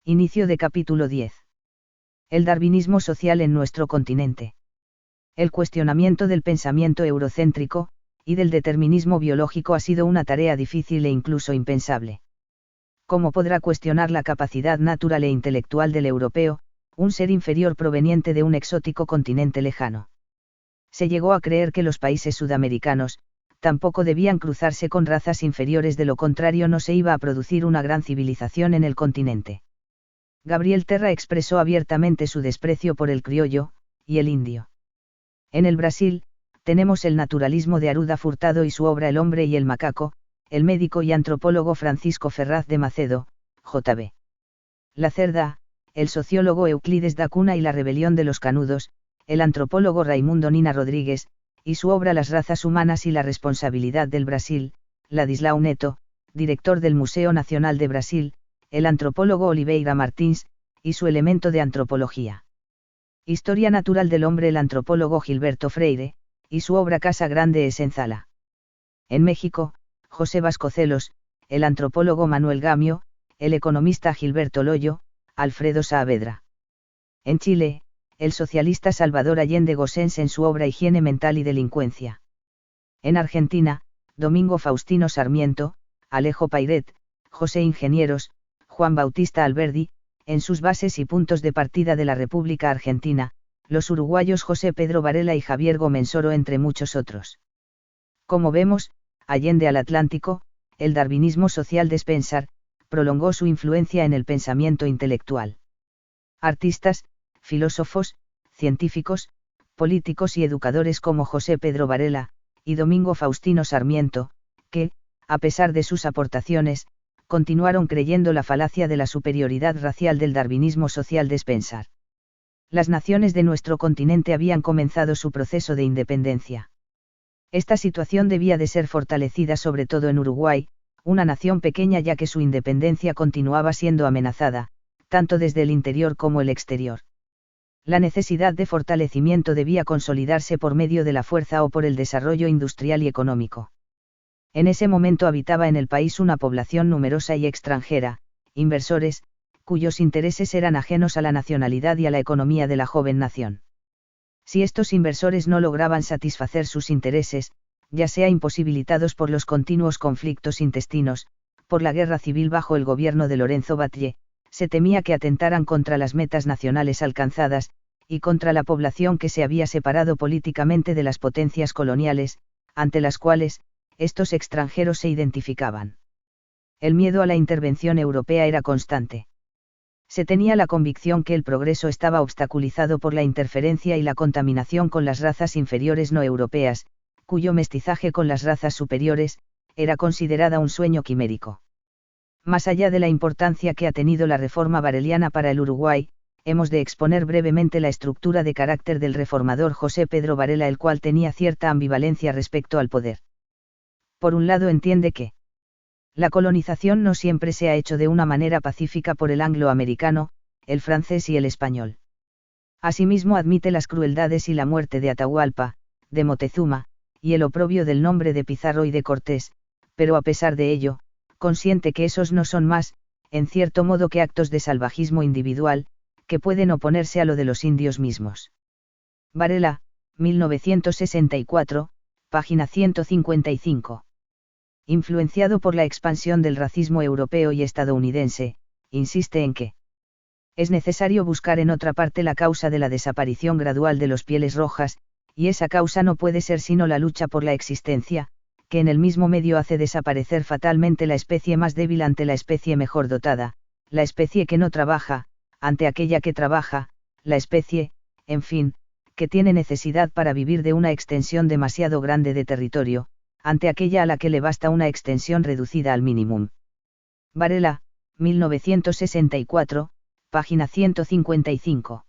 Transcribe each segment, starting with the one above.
Inicio de capítulo 10. El darwinismo social en nuestro continente. El cuestionamiento del pensamiento eurocéntrico, y del determinismo biológico ha sido una tarea difícil e incluso impensable. ¿Cómo podrá cuestionar la capacidad natural e intelectual del europeo, un ser inferior proveniente de un exótico continente lejano? Se llegó a creer que los países sudamericanos, tampoco debían cruzarse con razas inferiores, de lo contrario no se iba a producir una gran civilización en el continente. Gabriel Terra expresó abiertamente su desprecio por el criollo, y el indio. En el Brasil, tenemos el naturalismo de Arruda Furtado y su obra El hombre y el macaco, el médico y antropólogo Francisco Ferraz de Macedo, J.B. Lacerda, el sociólogo Euclides da Cunha y la rebelión de los canudos, el antropólogo Raimundo Nina Rodríguez, y su obra Las razas humanas y la responsabilidad del Brasil, Ladislau Neto, director del Museo Nacional de Brasil, el antropólogo Oliveira Martins, y su elemento de antropología. Historia natural del hombre, el antropólogo Gilberto Freire, y su obra Casa Grande e Senzala. En México, José Vasconcelos, el antropólogo Manuel Gamio, el economista Gilberto Loyo, Alfredo Saavedra. En Chile, el socialista Salvador Allende Gossens en su obra Higiene mental y delincuencia. En Argentina, Domingo Faustino Sarmiento, Alejo Pairet, José Ingenieros, Juan Bautista Alberdi, en sus bases y puntos de partida de la República Argentina, los uruguayos José Pedro Varela y Javier Gomensoro, entre muchos otros. Como vemos, allende al Atlántico, el darwinismo social de Spencer prolongó su influencia en el pensamiento intelectual. Artistas, filósofos, científicos, políticos y educadores como José Pedro Varela y Domingo Faustino Sarmiento, que, a pesar de sus aportaciones, continuaron creyendo la falacia de la superioridad racial del darwinismo social de Spencer. Las naciones de nuestro continente habían comenzado su proceso de independencia. Esta situación debía de ser fortalecida sobre todo en Uruguay, una nación pequeña, ya que su independencia continuaba siendo amenazada, tanto desde el interior como el exterior. La necesidad de fortalecimiento debía consolidarse por medio de la fuerza o por el desarrollo industrial y económico. En ese momento habitaba en el país una población numerosa y extranjera, inversores, cuyos intereses eran ajenos a la nacionalidad y a la economía de la joven nación. Si estos inversores no lograban satisfacer sus intereses, ya sea imposibilitados por los continuos conflictos intestinos, por la guerra civil bajo el gobierno de Lorenzo Batlle, se temía que atentaran contra las metas nacionales alcanzadas, y contra la población que se había separado políticamente de las potencias coloniales, ante las cuales, estos extranjeros se identificaban. El miedo a la intervención europea era constante. Se tenía la convicción que el progreso estaba obstaculizado por la interferencia y la contaminación con las razas inferiores no europeas, cuyo mestizaje con las razas superiores era considerada un sueño quimérico. Más allá de la importancia que ha tenido la reforma vareliana para el Uruguay, hemos de exponer brevemente la estructura de carácter del reformador José Pedro Varela, el cual tenía cierta ambivalencia respecto al poder. Por un lado, entiende que la colonización no siempre se ha hecho de una manera pacífica por el angloamericano, el francés y el español. Asimismo admite las crueldades y la muerte de Atahualpa, de Moctezuma, y el oprobio del nombre de Pizarro y de Cortés, pero a pesar de ello, consiente que esos no son más, en cierto modo, que actos de salvajismo individual, que pueden oponerse a lo de los indios mismos. Varela, 1964, página 155. Influenciado por la expansión del racismo europeo y estadounidense, insiste en que es necesario buscar en otra parte la causa de la desaparición gradual de los pieles rojas, y esa causa no puede ser sino la lucha por la existencia, que en el mismo medio hace desaparecer fatalmente la especie más débil ante la especie mejor dotada, la especie que no trabaja, ante aquella que trabaja, la especie, en fin, que tiene necesidad para vivir de una extensión demasiado grande de territorio, ante aquella a la que le basta una extensión reducida al mínimo. Varela, 1964, página 155.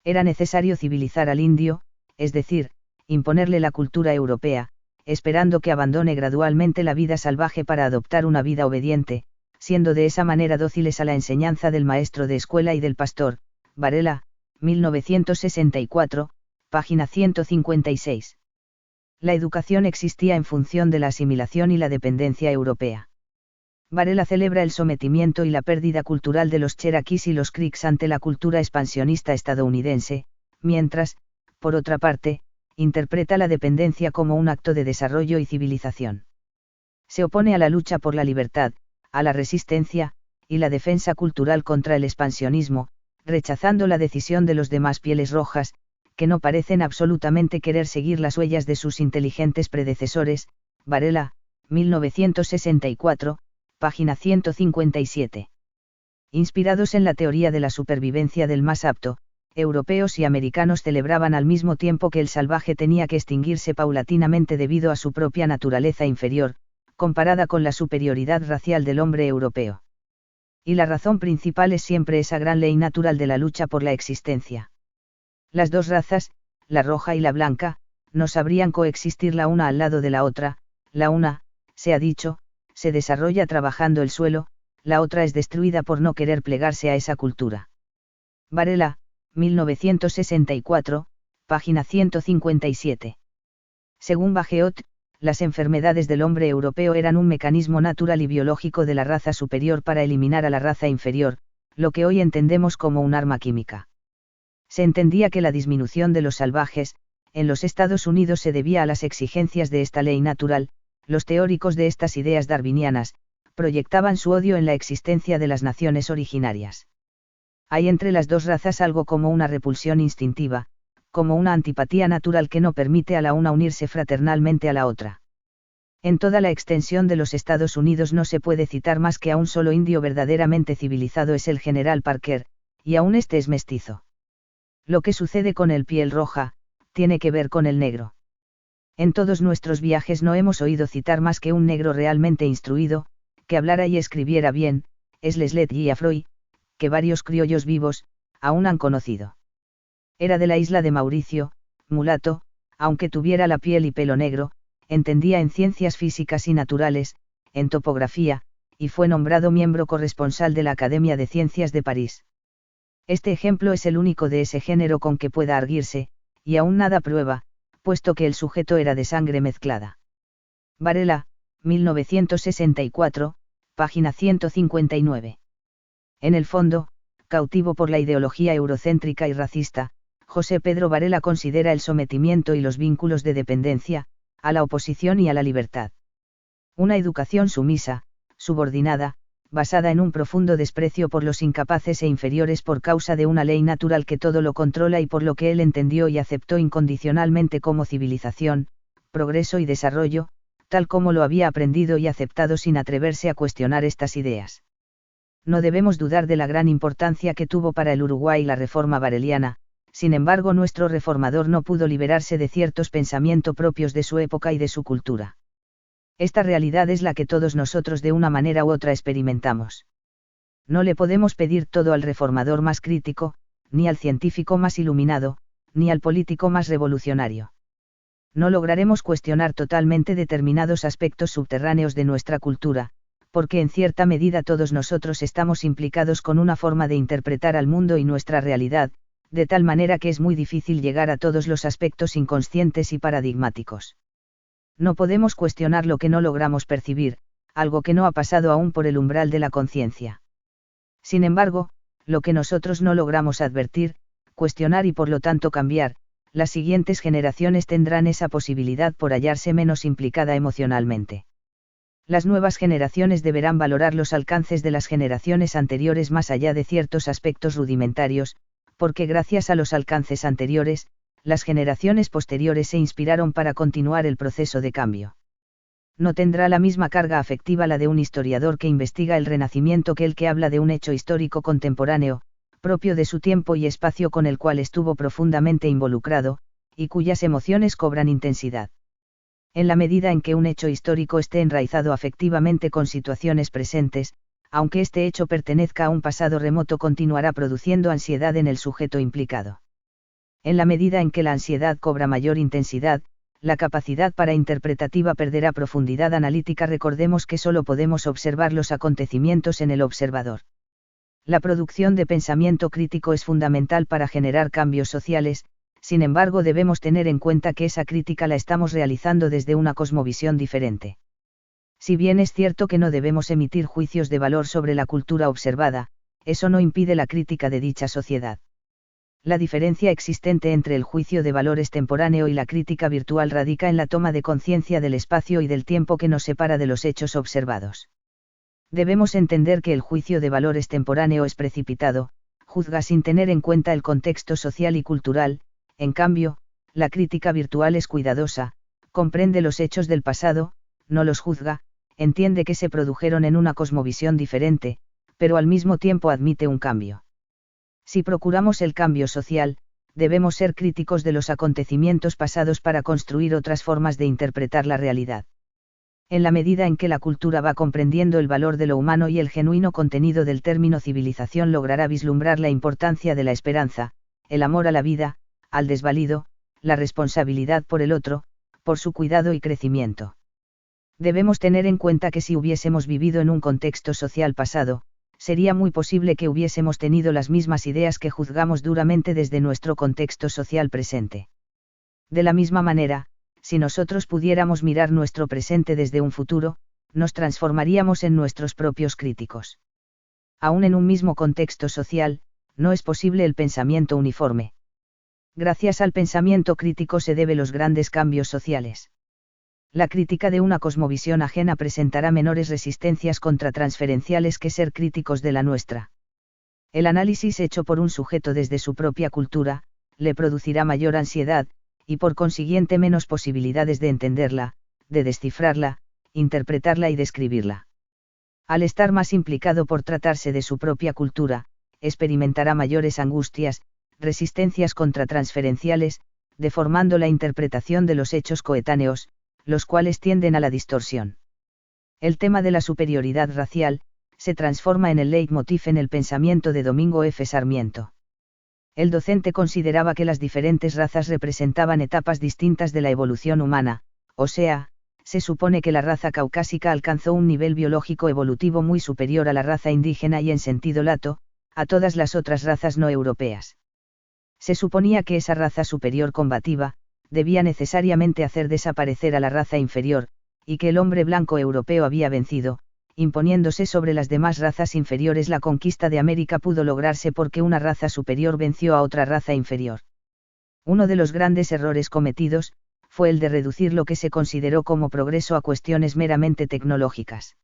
Era necesario civilizar al indio, es decir, imponerle la cultura europea, esperando que abandone gradualmente la vida salvaje para adoptar una vida obediente, siendo de esa manera dóciles a la enseñanza del maestro de escuela y del pastor. Varela, 1964, página 156. La educación existía en función de la asimilación y la dependencia europea. Varela celebra el sometimiento y la pérdida cultural de los Cherokees y los Creeks ante la cultura expansionista estadounidense, mientras, por otra parte, interpreta la dependencia como un acto de desarrollo y civilización. Se opone a la lucha por la libertad, a la resistencia, y la defensa cultural contra el expansionismo, rechazando la decisión de los demás pieles rojas, que no parecen absolutamente querer seguir las huellas de sus inteligentes predecesores. Varela, 1964, página 157. Inspirados en la teoría de la supervivencia del más apto, europeos y americanos celebraban al mismo tiempo que el salvaje tenía que extinguirse paulatinamente debido a su propia naturaleza inferior, comparada con la superioridad racial del hombre europeo. Y la razón principal es siempre esa gran ley natural de la lucha por la existencia. Las dos razas, la roja y la blanca, no sabrían coexistir la una al lado de la otra. La una, se ha dicho, se desarrolla trabajando el suelo, la otra es destruida por no querer plegarse a esa cultura. Varela, 1964, página 157. Según Bagehot, las enfermedades del hombre europeo eran un mecanismo natural y biológico de la raza superior para eliminar a la raza inferior, lo que hoy entendemos como un arma química. Se entendía que la disminución de los salvajes, en los Estados Unidos se debía a las exigencias de esta ley natural. Los teóricos de estas ideas darwinianas, proyectaban su odio en la existencia de las naciones originarias. Hay entre las dos razas algo como una repulsión instintiva, como una antipatía natural que no permite a la una unirse fraternalmente a la otra. En toda la extensión de los Estados Unidos no se puede citar más que a un solo indio verdaderamente civilizado, es el general Parker, y aún este es mestizo. Lo que sucede con el piel roja, tiene que ver con el negro. En todos nuestros viajes no hemos oído citar más que un negro realmente instruido, que hablara y escribiera bien, es Leslie Geoffroy, que varios criollos vivos, aún han conocido. Era de la isla de Mauricio, mulato, aunque tuviera la piel y pelo negro, entendía en ciencias físicas y naturales, en topografía, y fue nombrado miembro corresponsal de la Academia de Ciencias de París. Este ejemplo es el único de ese género con que pueda arguirse, y aún nada prueba, puesto que el sujeto era de sangre mezclada. Varela, 1964, página 159. En el fondo, cautivo por la ideología eurocéntrica y racista, José Pedro Varela considera el sometimiento y los vínculos de dependencia, a la oposición y a la libertad. Una educación sumisa, subordinada, basada en un profundo desprecio por los incapaces e inferiores por causa de una ley natural que todo lo controla y por lo que él entendió y aceptó incondicionalmente como civilización, progreso y desarrollo, tal como lo había aprendido y aceptado sin atreverse a cuestionar estas ideas. No debemos dudar de la gran importancia que tuvo para el Uruguay la reforma vareliana. Sin embargo, nuestro reformador no pudo liberarse de ciertos pensamientos propios de su época y de su cultura. Esta realidad es la que todos nosotros de una manera u otra experimentamos. No le podemos pedir todo al reformador más crítico, ni al científico más iluminado, ni al político más revolucionario. No lograremos cuestionar totalmente determinados aspectos subterráneos de nuestra cultura, porque en cierta medida todos nosotros estamos implicados con una forma de interpretar al mundo y nuestra realidad, de tal manera que es muy difícil llegar a todos los aspectos inconscientes y paradigmáticos. No podemos cuestionar lo que no logramos percibir, algo que no ha pasado aún por el umbral de la conciencia. Sin embargo, lo que nosotros no logramos advertir, cuestionar y por lo tanto cambiar, las siguientes generaciones tendrán esa posibilidad por hallarse menos implicada emocionalmente. Las nuevas generaciones deberán valorar los alcances de las generaciones anteriores más allá de ciertos aspectos rudimentarios, porque gracias a los alcances anteriores, las generaciones posteriores se inspiraron para continuar el proceso de cambio. No tendrá la misma carga afectiva la de un historiador que investiga el Renacimiento que el que habla de un hecho histórico contemporáneo, propio de su tiempo y espacio con el cual estuvo profundamente involucrado, y cuyas emociones cobran intensidad. En la medida en que un hecho histórico esté enraizado afectivamente con situaciones presentes, aunque este hecho pertenezca a un pasado remoto, continuará produciendo ansiedad en el sujeto implicado. En la medida en que la ansiedad cobra mayor intensidad, la capacidad para interpretativa perderá profundidad analítica. Recordemos que solo podemos observar los acontecimientos en el observador. La producción de pensamiento crítico es fundamental para generar cambios sociales, sin embargo debemos tener en cuenta que esa crítica la estamos realizando desde una cosmovisión diferente. Si bien es cierto que no debemos emitir juicios de valor sobre la cultura observada, eso no impide la crítica de dicha sociedad. La diferencia existente entre el juicio de valor extemporáneo y la crítica virtual radica en la toma de conciencia del espacio y del tiempo que nos separa de los hechos observados. Debemos entender que el juicio de valor extemporáneo es precipitado, juzga sin tener en cuenta el contexto social y cultural, en cambio, la crítica virtual es cuidadosa, comprende los hechos del pasado, no los juzga, entiende que se produjeron en una cosmovisión diferente, pero al mismo tiempo admite un cambio. Si procuramos el cambio social, debemos ser críticos de los acontecimientos pasados para construir otras formas de interpretar la realidad. En la medida en que la cultura va comprendiendo el valor de lo humano y el genuino contenido del término civilización, logrará vislumbrar la importancia de la esperanza, el amor a la vida, al desvalido, la responsabilidad por el otro, por su cuidado y crecimiento. Debemos tener en cuenta que si hubiésemos vivido en un contexto social pasado, sería muy posible que hubiésemos tenido las mismas ideas que juzgamos duramente desde nuestro contexto social presente. De la misma manera, si nosotros pudiéramos mirar nuestro presente desde un futuro, nos transformaríamos en nuestros propios críticos. Aún en un mismo contexto social, no es posible el pensamiento uniforme. Gracias al pensamiento crítico se deben los grandes cambios sociales. La crítica de una cosmovisión ajena presentará menores resistencias contratransferenciales que ser críticos de la nuestra. El análisis hecho por un sujeto desde su propia cultura, le producirá mayor ansiedad, y por consiguiente menos posibilidades de entenderla, de descifrarla, interpretarla y describirla. Al estar más implicado por tratarse de su propia cultura, experimentará mayores angustias, resistencias contratransferenciales, deformando la interpretación de los hechos coetáneos, los cuales tienden a la distorsión. El tema de la superioridad racial, se transforma en el leitmotiv en el pensamiento de Domingo F. Sarmiento. El docente consideraba que las diferentes razas representaban etapas distintas de la evolución humana, o sea, se supone que la raza caucásica alcanzó un nivel biológico evolutivo muy superior a la raza indígena y en sentido lato, a todas las otras razas no europeas. Se suponía que esa raza superior combativa, debía necesariamente hacer desaparecer a la raza inferior, y que el hombre blanco europeo había vencido, imponiéndose sobre las demás razas inferiores. La conquista de América pudo lograrse porque una raza superior venció a otra raza inferior. Uno de los grandes errores cometidos, fue el de reducir lo que se consideró como progreso a cuestiones meramente tecnológicas.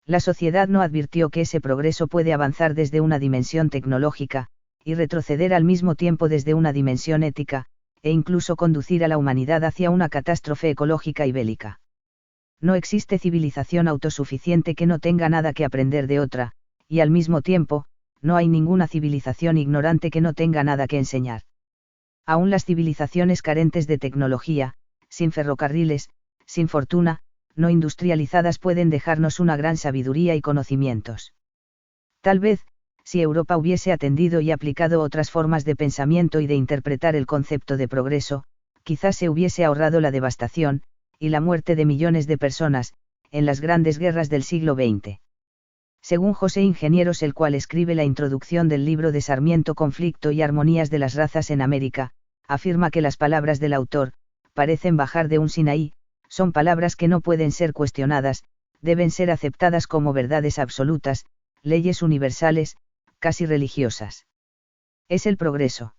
La sociedad no advirtió que ese progreso puede avanzar desde una dimensión tecnológica, y retroceder al mismo tiempo desde una dimensión ética, e incluso conducir a la humanidad hacia una catástrofe ecológica y bélica. No existe civilización autosuficiente que no tenga nada que aprender de otra, y al mismo tiempo, no hay ninguna civilización ignorante que no tenga nada que enseñar. Aún las civilizaciones carentes de tecnología, sin ferrocarriles, sin fortuna, no industrializadas pueden dejarnos una gran sabiduría y conocimientos. Tal vez, si Europa hubiese atendido y aplicado otras formas de pensamiento y de interpretar el concepto de progreso, quizás se hubiese ahorrado la devastación, y la muerte de millones de personas, en las grandes guerras del siglo XX. Según José Ingenieros, el cual escribe la introducción del libro de Sarmiento, Conflicto y Armonías de las Razas en América, afirma que las palabras del autor, parecen bajar de un Sinaí, son palabras que no pueden ser cuestionadas, deben ser aceptadas como verdades absolutas, leyes universales, casi religiosas. Es el progreso.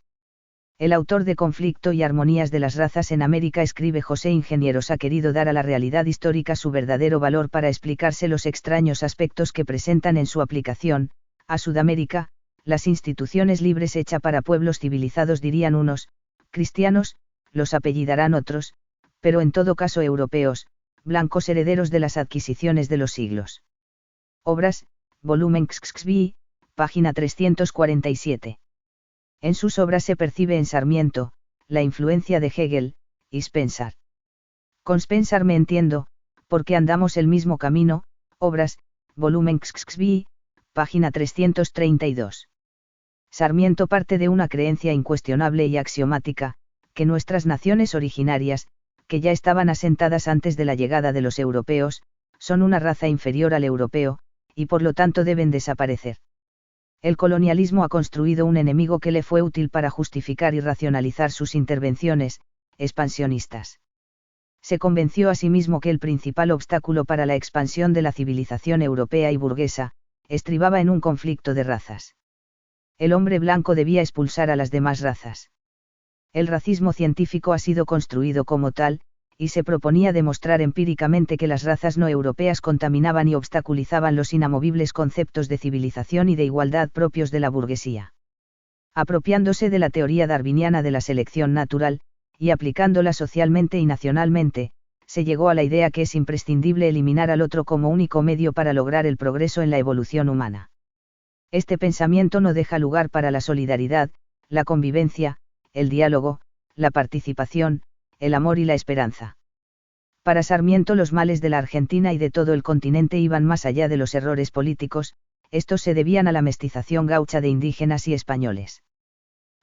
El autor de Conflicto y Armonías de las Razas en América, escribe José Ingenieros, ha querido dar a la realidad histórica su verdadero valor para explicarse los extraños aspectos que presentan en su aplicación. A Sudamérica, las instituciones libres hecha para pueblos civilizados, dirían unos, cristianos, los apellidarán otros, pero en todo caso europeos, blancos herederos de las adquisiciones de los siglos. Obras, volumen XXV, página 347. En sus obras se percibe en Sarmiento, la influencia de Hegel, y Spencer. Con Spencer me entiendo, porque andamos el mismo camino. Obras, volumen XXV, página 332. Sarmiento parte de una creencia incuestionable y axiomática, que nuestras naciones originarias, que ya estaban asentadas antes de la llegada de los europeos, son una raza inferior al europeo, y por lo tanto deben desaparecer. El colonialismo ha construido un enemigo que le fue útil para justificar y racionalizar sus intervenciones expansionistas. Se convenció a sí mismo que el principal obstáculo para la expansión de la civilización europea y burguesa, estribaba en un conflicto de razas. El hombre blanco debía expulsar a las demás razas. El racismo científico ha sido construido como tal, y se proponía demostrar empíricamente que las razas no europeas contaminaban y obstaculizaban los inamovibles conceptos de civilización y de igualdad propios de la burguesía. Apropiándose de la teoría darwiniana de la selección natural, y aplicándola socialmente y nacionalmente, se llegó a la idea que es imprescindible eliminar al otro como único medio para lograr el progreso en la evolución humana. Este pensamiento no deja lugar para la solidaridad, la convivencia, el diálogo, la participación, el amor y la esperanza. Para Sarmiento los males de la Argentina y de todo el continente iban más allá de los errores políticos, estos se debían a la mestización gaucha de indígenas y españoles.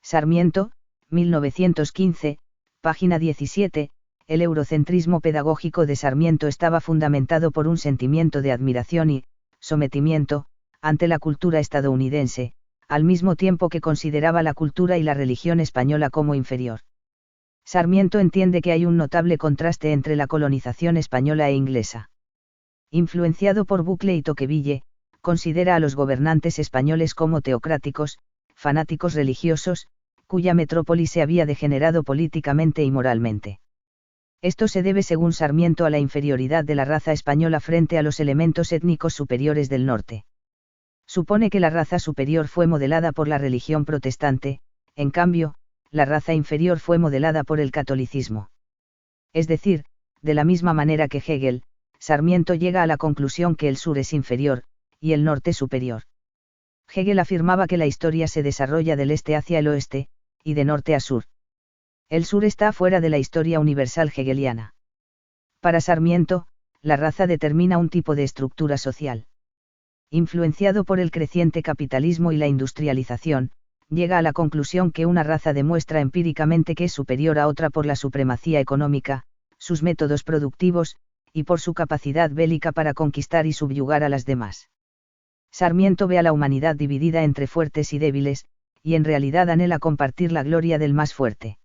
Sarmiento, 1915, página 17, el eurocentrismo pedagógico de Sarmiento estaba fundamentado por un sentimiento de admiración y sometimiento ante la cultura estadounidense, al mismo tiempo que consideraba la cultura y la religión española como inferior. Sarmiento entiende que hay un notable contraste entre la colonización española e inglesa. Influenciado por Bucle y Tocqueville, considera a los gobernantes españoles como teocráticos, fanáticos religiosos, cuya metrópoli se había degenerado políticamente y moralmente. Esto se debe según Sarmiento a la inferioridad de la raza española frente a los elementos étnicos superiores del norte. Supone que la raza superior fue modelada por la religión protestante, en cambio, la raza inferior fue modelada por el catolicismo. Es decir, de la misma manera que Hegel, Sarmiento llega a la conclusión que el sur es inferior, y el norte superior. Hegel afirmaba que la historia se desarrolla del este hacia el oeste, y de norte a sur. El sur está fuera de la historia universal hegeliana. Para Sarmiento, la raza determina un tipo de estructura social. Influenciado por el creciente capitalismo y la industrialización, llega a la conclusión que una raza demuestra empíricamente que es superior a otra por la supremacía económica, sus métodos productivos, y por su capacidad bélica para conquistar y subyugar a las demás. Sarmiento ve a la humanidad dividida entre fuertes y débiles, y en realidad anhela compartir la gloria del más fuerte.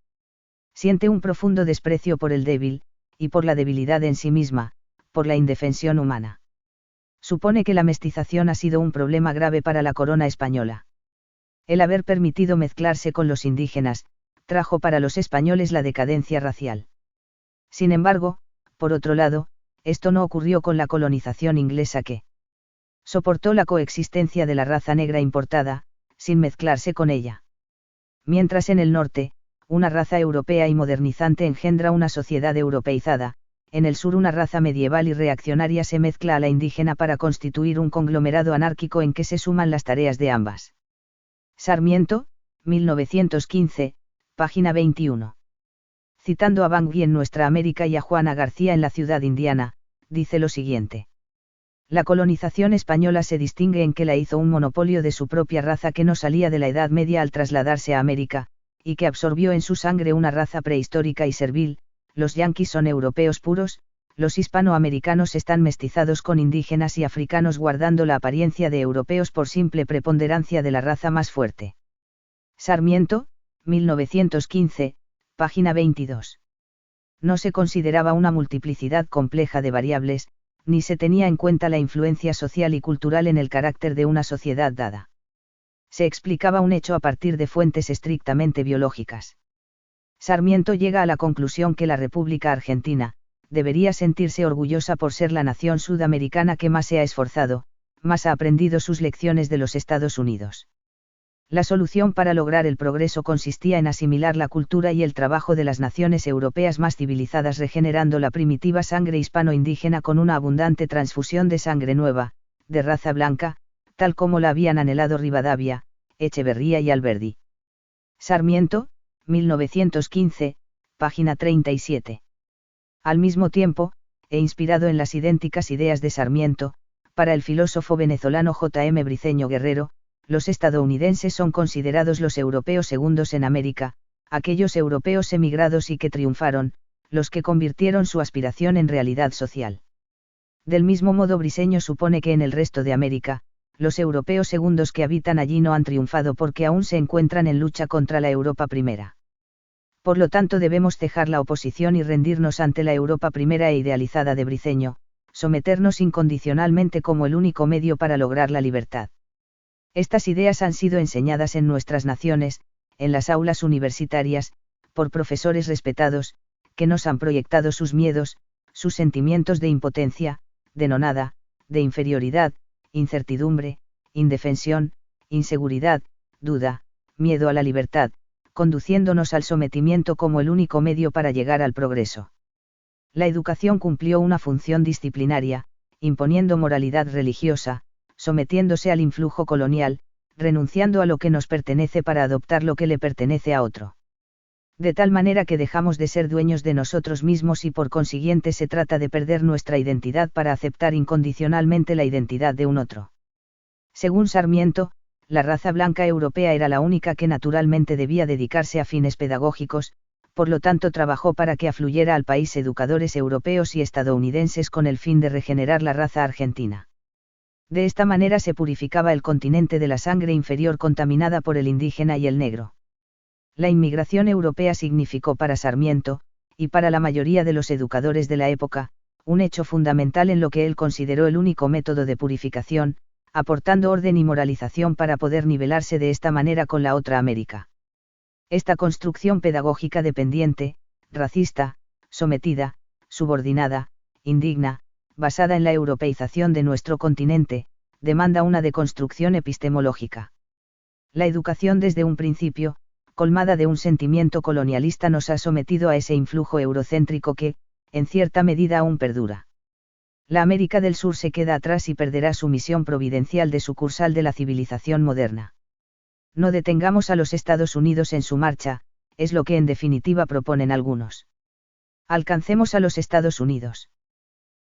Siente un profundo desprecio por el débil, y por la debilidad en sí misma, por la indefensión humana. Supone que la mestización ha sido un problema grave para la corona española. El haber permitido mezclarse con los indígenas, trajo para los españoles la decadencia racial. Sin embargo, por otro lado, esto no ocurrió con la colonización inglesa que soportó la coexistencia de la raza negra importada, sin mezclarse con ella. Mientras en el norte, una raza europea y modernizante engendra una sociedad europeizada, en el sur una raza medieval y reaccionaria se mezcla a la indígena para constituir un conglomerado anárquico en que se suman las tareas de ambas. Sarmiento, 1915, página 21. Citando a Bangui en Nuestra América y a Juana García en La Ciudad Indiana, dice lo siguiente. La colonización española se distingue en que la hizo un monopolio de su propia raza que no salía de la Edad Media al trasladarse a América, y que absorbió en su sangre una raza prehistórica y servil. Los yanquis son europeos puros, los hispanoamericanos están mestizados con indígenas y africanos guardando la apariencia de europeos por simple preponderancia de la raza más fuerte. Sarmiento, 1915, página 22. No se consideraba una multiplicidad compleja de variables, ni se tenía en cuenta la influencia social y cultural en el carácter de una sociedad dada. Se explicaba un hecho a partir de fuentes estrictamente biológicas. Sarmiento llega a la conclusión que la República Argentina debería sentirse orgullosa por ser la nación sudamericana que más se ha esforzado, más ha aprendido sus lecciones de los Estados Unidos. La solución para lograr el progreso consistía en asimilar la cultura y el trabajo de las naciones europeas más civilizadas regenerando la primitiva sangre hispano-indígena con una abundante transfusión de sangre nueva, de raza blanca, tal como la habían anhelado Rivadavia, Echeverría y Alberdi. Sarmiento, 1915, página 37. Al mismo tiempo, e inspirado en las idénticas ideas de Sarmiento, para el filósofo venezolano J. M. Briceño Guerrero, los estadounidenses son considerados los europeos segundos en América, aquellos europeos emigrados y que triunfaron, los que convirtieron su aspiración en realidad social. Del mismo modo Briceño supone que en el resto de América, los europeos segundos que habitan allí no han triunfado porque aún se encuentran en lucha contra la Europa primera. Por lo tanto debemos cejar la oposición y rendirnos ante la Europa primera e idealizada de Briceño, someternos incondicionalmente como el único medio para lograr la libertad. Estas ideas han sido enseñadas en nuestras naciones, en las aulas universitarias, por profesores respetados, que nos han proyectado sus miedos, sus sentimientos de impotencia, de nonada, de inferioridad, incertidumbre, indefensión, inseguridad, duda, miedo a la libertad, conduciéndonos al sometimiento como el único medio para llegar al progreso. La educación cumplió una función disciplinaria, imponiendo moralidad religiosa, sometiéndose al influjo colonial, renunciando a lo que nos pertenece para adoptar lo que le pertenece a otro. De tal manera que dejamos de ser dueños de nosotros mismos y por consiguiente se trata de perder nuestra identidad para aceptar incondicionalmente la identidad de un otro. Según Sarmiento, la raza blanca europea era la única que naturalmente debía dedicarse a fines pedagógicos, por lo tanto trabajó para que afluyera al país educadores europeos y estadounidenses con el fin de regenerar la raza argentina. De esta manera se purificaba el continente de la sangre inferior contaminada por el indígena y el negro. La inmigración europea significó para Sarmiento, y para la mayoría de los educadores de la época, un hecho fundamental en lo que él consideró el único método de purificación, aportando orden y moralización para poder nivelarse de esta manera con la otra América. Esta construcción pedagógica dependiente, racista, sometida, subordinada, indigna, basada en la europeización de nuestro continente, demanda una deconstrucción epistemológica. La educación desde un principio, colmada de un sentimiento colonialista, nos ha sometido a ese influjo eurocéntrico que, en cierta medida aún perdura. La América del Sur se queda atrás y perderá su misión providencial de sucursal de la civilización moderna. No detengamos a los Estados Unidos en su marcha, es lo que en definitiva proponen algunos. Alcancemos a los Estados Unidos.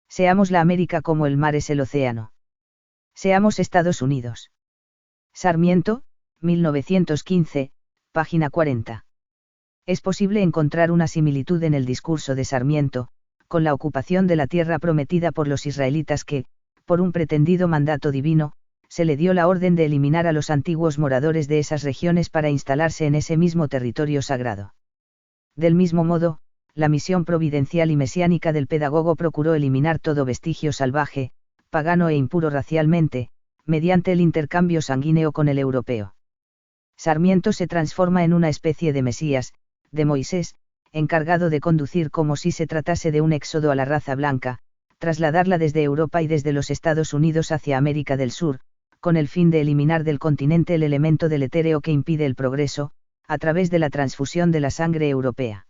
Seamos la América como el mar es el océano. Seamos Estados Unidos. Sarmiento, 1915, página 40. Es posible encontrar una similitud en el discurso de Sarmiento, con la ocupación de la tierra prometida por los israelitas que, por un pretendido mandato divino, se le dio la orden de eliminar a los antiguos moradores de esas regiones para instalarse en ese mismo territorio sagrado. Del mismo modo, la misión providencial y mesiánica del pedagogo procuró eliminar todo vestigio salvaje, pagano e impuro racialmente, mediante el intercambio sanguíneo con el europeo. Sarmiento se transforma en una especie de Mesías, de Moisés, encargado de conducir como si se tratase de un éxodo a la raza blanca, trasladarla desde Europa y desde los Estados Unidos hacia América del Sur, con el fin de eliminar del continente el elemento deletéreo que impide el progreso, a través de la transfusión de la sangre europea.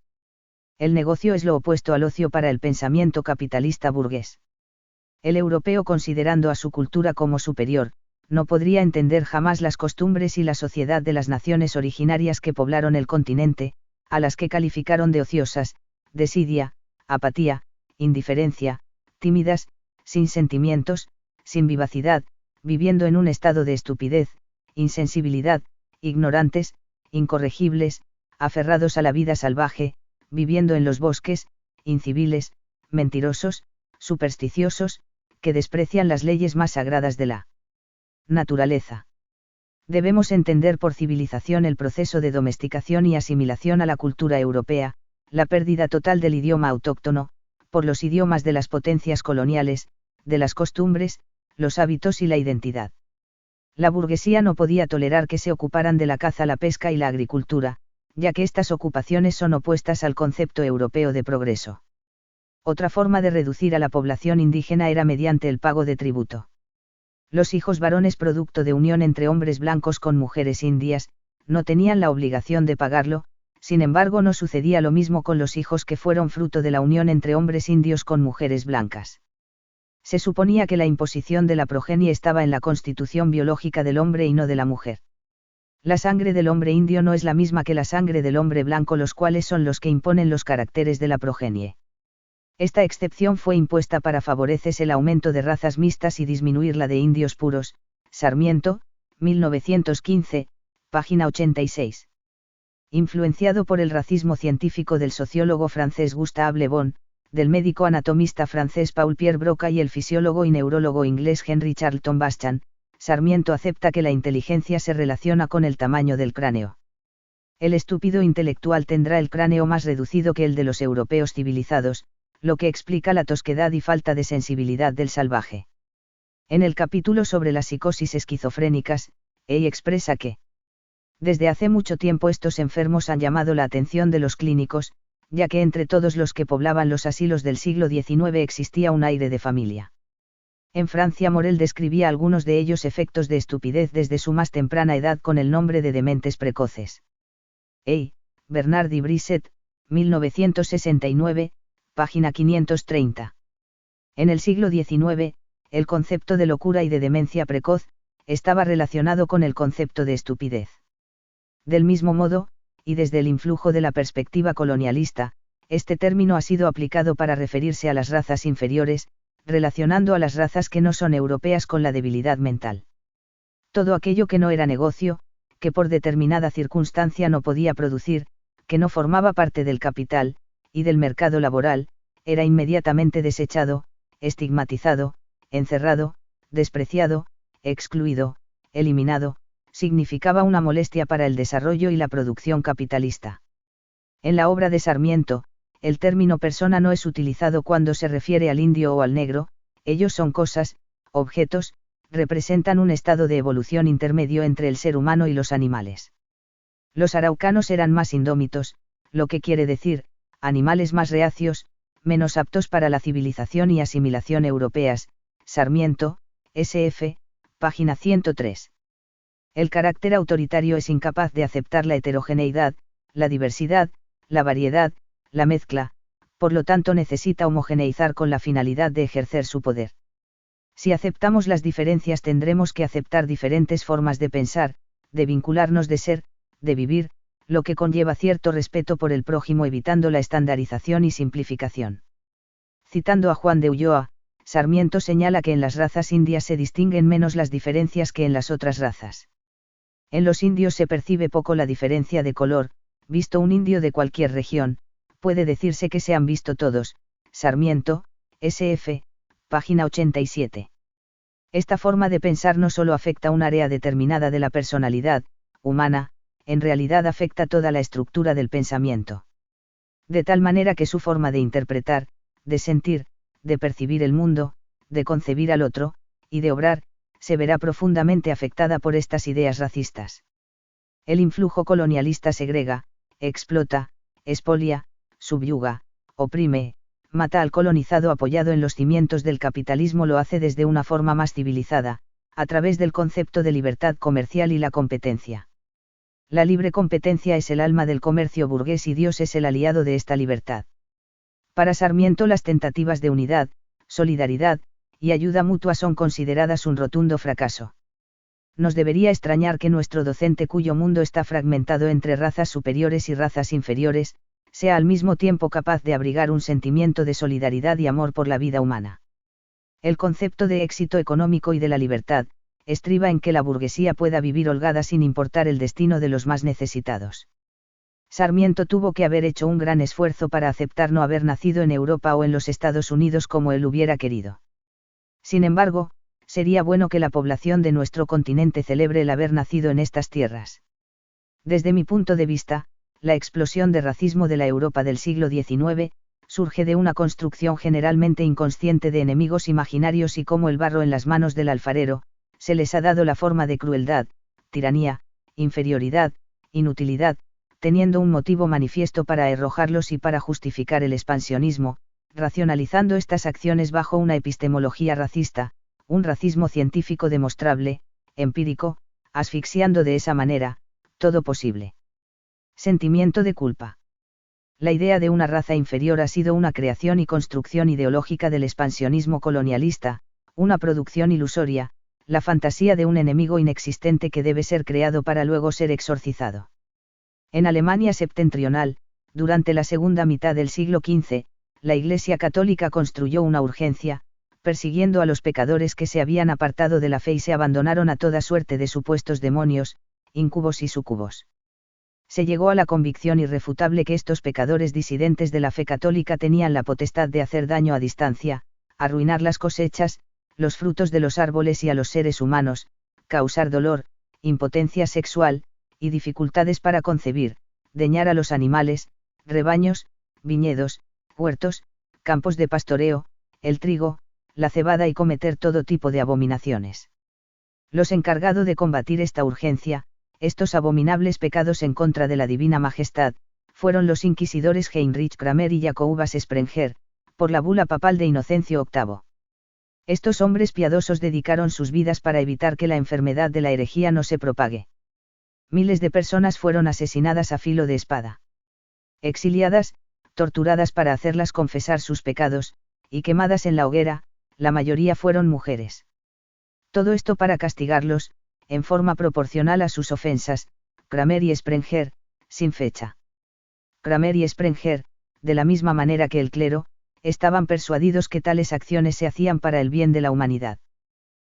El negocio es lo opuesto al ocio para el pensamiento capitalista burgués. El europeo, considerando a su cultura como superior, no podría entender jamás las costumbres y la sociedad de las naciones originarias que poblaron el continente, a las que calificaron de ociosas, desidia, apatía, indiferencia, tímidas, sin sentimientos, sin vivacidad, viviendo en un estado de estupidez, insensibilidad, ignorantes, incorregibles, aferrados a la vida salvaje, viviendo en los bosques, inciviles, mentirosos, supersticiosos, que desprecian las leyes más sagradas de la naturaleza. Debemos entender por civilización el proceso de domesticación y asimilación a la cultura europea, la pérdida total del idioma autóctono, por los idiomas de las potencias coloniales, de las costumbres, los hábitos y la identidad. La burguesía no podía tolerar que se ocuparan de la caza, la pesca y la agricultura, ya que estas ocupaciones son opuestas al concepto europeo de progreso. Otra forma de reducir a la población indígena era mediante el pago de tributo. Los hijos varones producto de unión entre hombres blancos con mujeres indias, no tenían la obligación de pagarlo, sin embargo no sucedía lo mismo con los hijos que fueron fruto de la unión entre hombres indios con mujeres blancas. Se suponía que la imposición de la progenie estaba en la constitución biológica del hombre y no de la mujer. La sangre del hombre indio no es la misma que la sangre del hombre blanco, los cuales son los que imponen los caracteres de la progenie. Esta excepción fue impuesta para favorecer el aumento de razas mixtas y disminuir la de indios puros. Sarmiento, 1915, página 86. Influenciado por el racismo científico del sociólogo francés Gustave Le Bon, del médico anatomista francés Paul-Pierre Broca y el fisiólogo y neurólogo inglés Henry Charlton Bastian, Sarmiento acepta que la inteligencia se relaciona con el tamaño del cráneo. El estúpido intelectual tendrá el cráneo más reducido que el de los europeos civilizados, lo que explica la tosquedad y falta de sensibilidad del salvaje. En el capítulo sobre las psicosis esquizofrénicas, Ey expresa que desde hace mucho tiempo estos enfermos han llamado la atención de los clínicos, ya que entre todos los que poblaban los asilos del siglo XIX existía un aire de familia. En Francia Morel describía algunos de ellos efectos de estupidez desde su más temprana edad con el nombre de dementes precoces. Ey, Bernard y Brisset, 1969, página 530. En el siglo XIX, el concepto de locura y de demencia precoz estaba relacionado con el concepto de estupidez. Del mismo modo, y desde el influjo de la perspectiva colonialista, este término ha sido aplicado para referirse a las razas inferiores, relacionando a las razas que no son europeas con la debilidad mental. Todo aquello que no era negocio, que por determinada circunstancia no podía producir, que no formaba parte del capital, y del mercado laboral, era inmediatamente desechado, estigmatizado, encerrado, despreciado, excluido, eliminado, significaba una molestia para el desarrollo y la producción capitalista. En la obra de Sarmiento, el término persona no es utilizado cuando se refiere al indio o al negro, ellos son cosas, objetos, representan un estado de evolución intermedio entre el ser humano y los animales. Los araucanos eran más indómitos, lo que quiere decir, animales más reacios, menos aptos para la civilización y asimilación europeas, Sarmiento, S.F., página 103. El carácter autoritario es incapaz de aceptar la heterogeneidad, la diversidad, la variedad, la mezcla, por lo tanto necesita homogeneizar con la finalidad de ejercer su poder. Si aceptamos las diferencias tendremos que aceptar diferentes formas de pensar, de vincularnos, de ser, de vivir, lo que conlleva cierto respeto por el prójimo evitando la estandarización y simplificación. Citando a Juan de Ulloa, Sarmiento señala que en las razas indias se distinguen menos las diferencias que en las otras razas. En los indios se percibe poco la diferencia de color, visto un indio de cualquier región, puede decirse que se han visto todos, Sarmiento, S.F., página 87. Esta forma de pensar no solo afecta un área determinada de la personalidad humana, en realidad afecta toda la estructura del pensamiento. De tal manera que su forma de interpretar, de sentir, de percibir el mundo, de concebir al otro, y de obrar, se verá profundamente afectada por estas ideas racistas. El influjo colonialista segrega, explota, expolia, subyuga, oprime, mata al colonizado apoyado en los cimientos del capitalismo, lo hace desde una forma más civilizada, a través del concepto de libertad comercial y la competencia. La libre competencia es el alma del comercio burgués y Dios es el aliado de esta libertad. Para Sarmiento las tentativas de unidad, solidaridad, y ayuda mutua son consideradas un rotundo fracaso. Nos debería extrañar que nuestro docente, cuyo mundo está fragmentado entre razas superiores y razas inferiores, sea al mismo tiempo capaz de abrigar un sentimiento de solidaridad y amor por la vida humana. El concepto de éxito económico y de la libertad, estriba en que la burguesía pueda vivir holgada sin importar el destino de los más necesitados. Sarmiento tuvo que haber hecho un gran esfuerzo para aceptar no haber nacido en Europa o en los Estados Unidos como él hubiera querido. Sin embargo, sería bueno que la población de nuestro continente celebre el haber nacido en estas tierras. Desde mi punto de vista, la explosión de racismo de la Europa del siglo XIX, surge de una construcción generalmente inconsciente de enemigos imaginarios y como el barro en las manos del alfarero, se les ha dado la forma de crueldad, tiranía, inferioridad, inutilidad, teniendo un motivo manifiesto para arrojarlos y para justificar el expansionismo, racionalizando estas acciones bajo una epistemología racista, un racismo científico demostrable, empírico, asfixiando de esa manera, todo posible. Sentimiento de culpa. La idea de una raza inferior ha sido una creación y construcción ideológica del expansionismo colonialista, una producción ilusoria, la fantasía de un enemigo inexistente que debe ser creado para luego ser exorcizado. En Alemania septentrional, durante la segunda mitad del siglo XV, la Iglesia Católica construyó una urgencia, persiguiendo a los pecadores que se habían apartado de la fe y se abandonaron a toda suerte de supuestos demonios, incubos y sucubos. Se llegó a la convicción irrefutable que estos pecadores disidentes de la fe católica tenían la potestad de hacer daño a distancia, arruinar las cosechas, los frutos de los árboles y a los seres humanos, causar dolor, impotencia sexual, y dificultades para concebir, dañar a los animales, rebaños, viñedos, huertos, campos de pastoreo, el trigo, la cebada y cometer todo tipo de abominaciones. Los encargados de combatir esta urgencia, estos abominables pecados en contra de la divina majestad, fueron los inquisidores Heinrich Kramer y Jacobus Sprenger, por la bula papal de Inocencio VIII. Estos hombres piadosos dedicaron sus vidas para evitar que la enfermedad de la herejía no se propague. Miles de personas fueron asesinadas a filo de espada. Exiliadas, torturadas para hacerlas confesar sus pecados, y quemadas en la hoguera, la mayoría fueron mujeres. Todo esto para castigarlos, en forma proporcional a sus ofensas, Kramer y Sprenger, sin fecha. Kramer y Sprenger, de la misma manera que el clero, estaban persuadidos que tales acciones se hacían para el bien de la humanidad.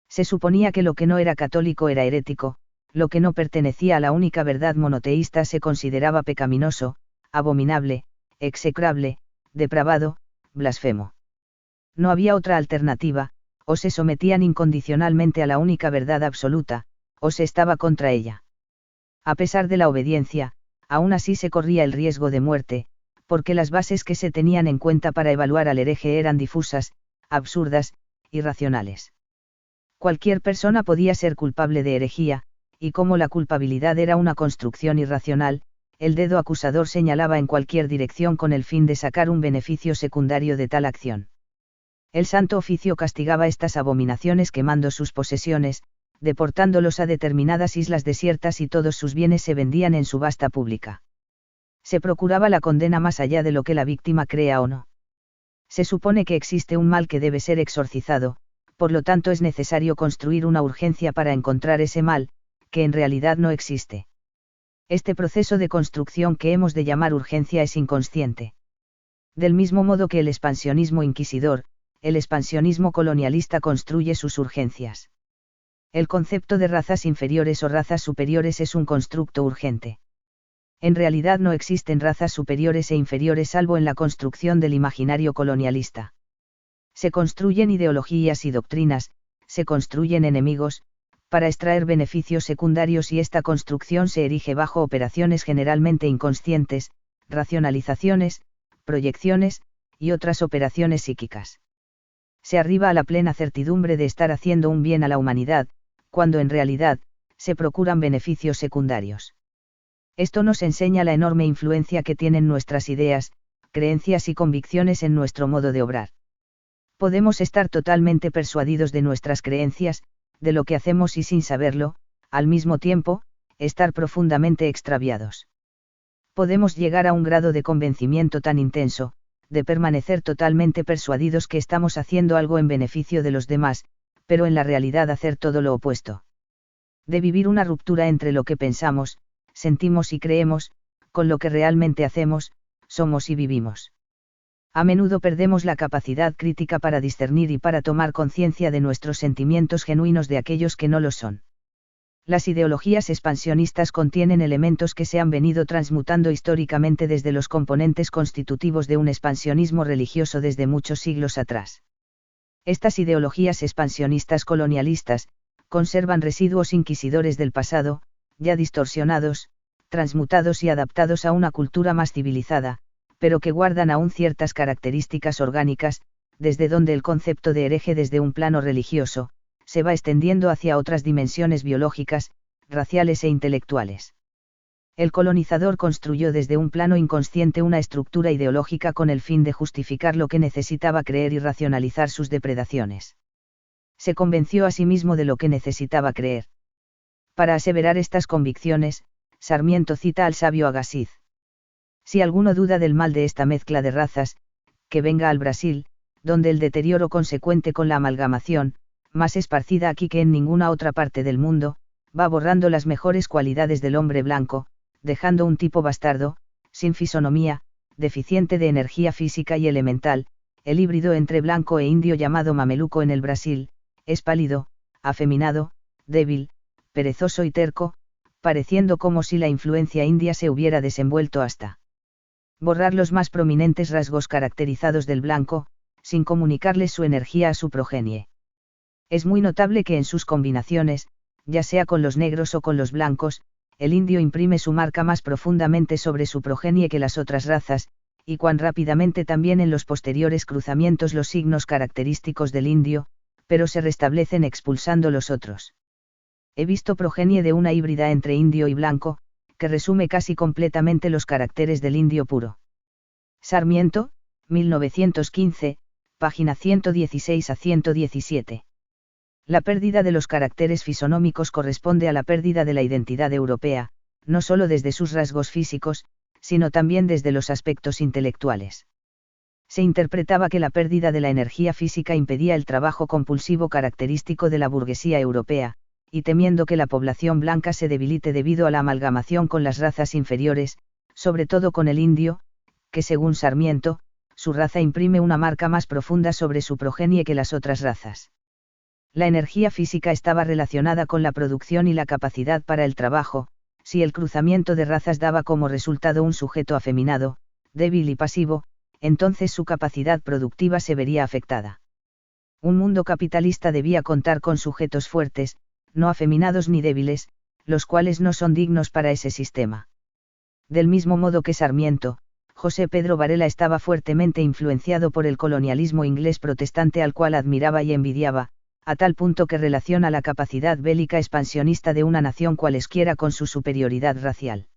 Se suponía que lo que no era católico era herético, lo que no pertenecía a la única verdad monoteísta se consideraba pecaminoso, abominable, execrable, depravado, blasfemo. No había otra alternativa, o se sometían incondicionalmente a la única verdad absoluta, o se estaba contra ella. A pesar de la obediencia, aún así se corría el riesgo de muerte, porque las bases que se tenían en cuenta para evaluar al hereje eran difusas, absurdas, irracionales. Cualquier persona podía ser culpable de herejía, y como la culpabilidad era una construcción irracional, el dedo acusador señalaba en cualquier dirección con el fin de sacar un beneficio secundario de tal acción. El Santo Oficio castigaba estas abominaciones quemando sus posesiones, deportándolos a determinadas islas desiertas y todos sus bienes se vendían en subasta pública. Se procuraba la condena más allá de lo que la víctima crea o no. Se supone que existe un mal que debe ser exorcizado, por lo tanto es necesario construir una urgencia para encontrar ese mal, que en realidad no existe. Este proceso de construcción que hemos de llamar urgencia es inconsciente. Del mismo modo que el expansionismo inquisidor, el expansionismo colonialista construye sus urgencias. El concepto de razas inferiores o razas superiores es un constructo urgente. En realidad no existen razas superiores e inferiores salvo en la construcción del imaginario colonialista. Se construyen ideologías y doctrinas, se construyen enemigos, para extraer beneficios secundarios y esta construcción se erige bajo operaciones generalmente inconscientes, racionalizaciones, proyecciones, y otras operaciones psíquicas. Se arriba a la plena certidumbre de estar haciendo un bien a la humanidad, cuando en realidad, se procuran beneficios secundarios. Esto nos enseña la enorme influencia que tienen nuestras ideas, creencias y convicciones en nuestro modo de obrar. Podemos estar totalmente persuadidos de nuestras creencias, de lo que hacemos y sin saberlo, al mismo tiempo, estar profundamente extraviados. Podemos llegar a un grado de convencimiento tan intenso, de permanecer totalmente persuadidos que estamos haciendo algo en beneficio de los demás, pero en la realidad hacer todo lo opuesto. De vivir una ruptura entre lo que pensamos, sentimos y creemos, con lo que realmente hacemos, somos y vivimos. A menudo perdemos la capacidad crítica para discernir y para tomar conciencia de nuestros sentimientos genuinos de aquellos que no lo son. Las ideologías expansionistas contienen elementos que se han venido transmutando históricamente desde los componentes constitutivos de un expansionismo religioso desde muchos siglos atrás. Estas ideologías expansionistas colonialistas, conservan residuos inquisidores del pasado, ya distorsionados, transmutados y adaptados a una cultura más civilizada, pero que guardan aún ciertas características orgánicas, desde donde el concepto de hereje desde un plano religioso, se va extendiendo hacia otras dimensiones biológicas, raciales e intelectuales. El colonizador construyó desde un plano inconsciente una estructura ideológica con el fin de justificar lo que necesitaba creer y racionalizar sus depredaciones. Se convenció a sí mismo de lo que necesitaba creer. Para aseverar estas convicciones, Sarmiento cita al sabio Agassiz. Si alguno duda del mal de esta mezcla de razas, que venga al Brasil, donde el deterioro consecuente con la amalgamación, más esparcida aquí que en ninguna otra parte del mundo, va borrando las mejores cualidades del hombre blanco, dejando un tipo bastardo, sin fisonomía, deficiente de energía física y elemental, el híbrido entre blanco e indio llamado mameluco en el Brasil, es pálido, afeminado, débil, perezoso y terco, pareciendo como si la influencia india se hubiera desenvuelto hasta borrar los más prominentes rasgos caracterizados del blanco, sin comunicarles su energía a su progenie. Es muy notable que en sus combinaciones, ya sea con los negros o con los blancos, el indio imprime su marca más profundamente sobre su progenie que las otras razas, y cuán rápidamente también en los posteriores cruzamientos los signos característicos del indio, pero se restablecen expulsando los otros. He visto progenie de una híbrida entre indio y blanco, que resume casi completamente los caracteres del indio puro. Sarmiento, 1915, página 116 a 117. La pérdida de los caracteres fisonómicos corresponde a la pérdida de la identidad europea, no solo desde sus rasgos físicos, sino también desde los aspectos intelectuales. Se interpretaba que la pérdida de la energía física impedía el trabajo compulsivo característico de la burguesía europea, y temiendo que la población blanca se debilite debido a la amalgamación con las razas inferiores, sobre todo con el indio, que según Sarmiento, su raza imprime una marca más profunda sobre su progenie que las otras razas. La energía física estaba relacionada con la producción y la capacidad para el trabajo. Si el cruzamiento de razas daba como resultado un sujeto afeminado, débil y pasivo, entonces su capacidad productiva se vería afectada. Un mundo capitalista debía contar con sujetos fuertes, no afeminados ni débiles, los cuales no son dignos para ese sistema. Del mismo modo que Sarmiento, José Pedro Varela estaba fuertemente influenciado por el colonialismo inglés protestante al cual admiraba y envidiaba, a tal punto que relaciona la capacidad bélica expansionista de una nación cualesquiera con su superioridad racial.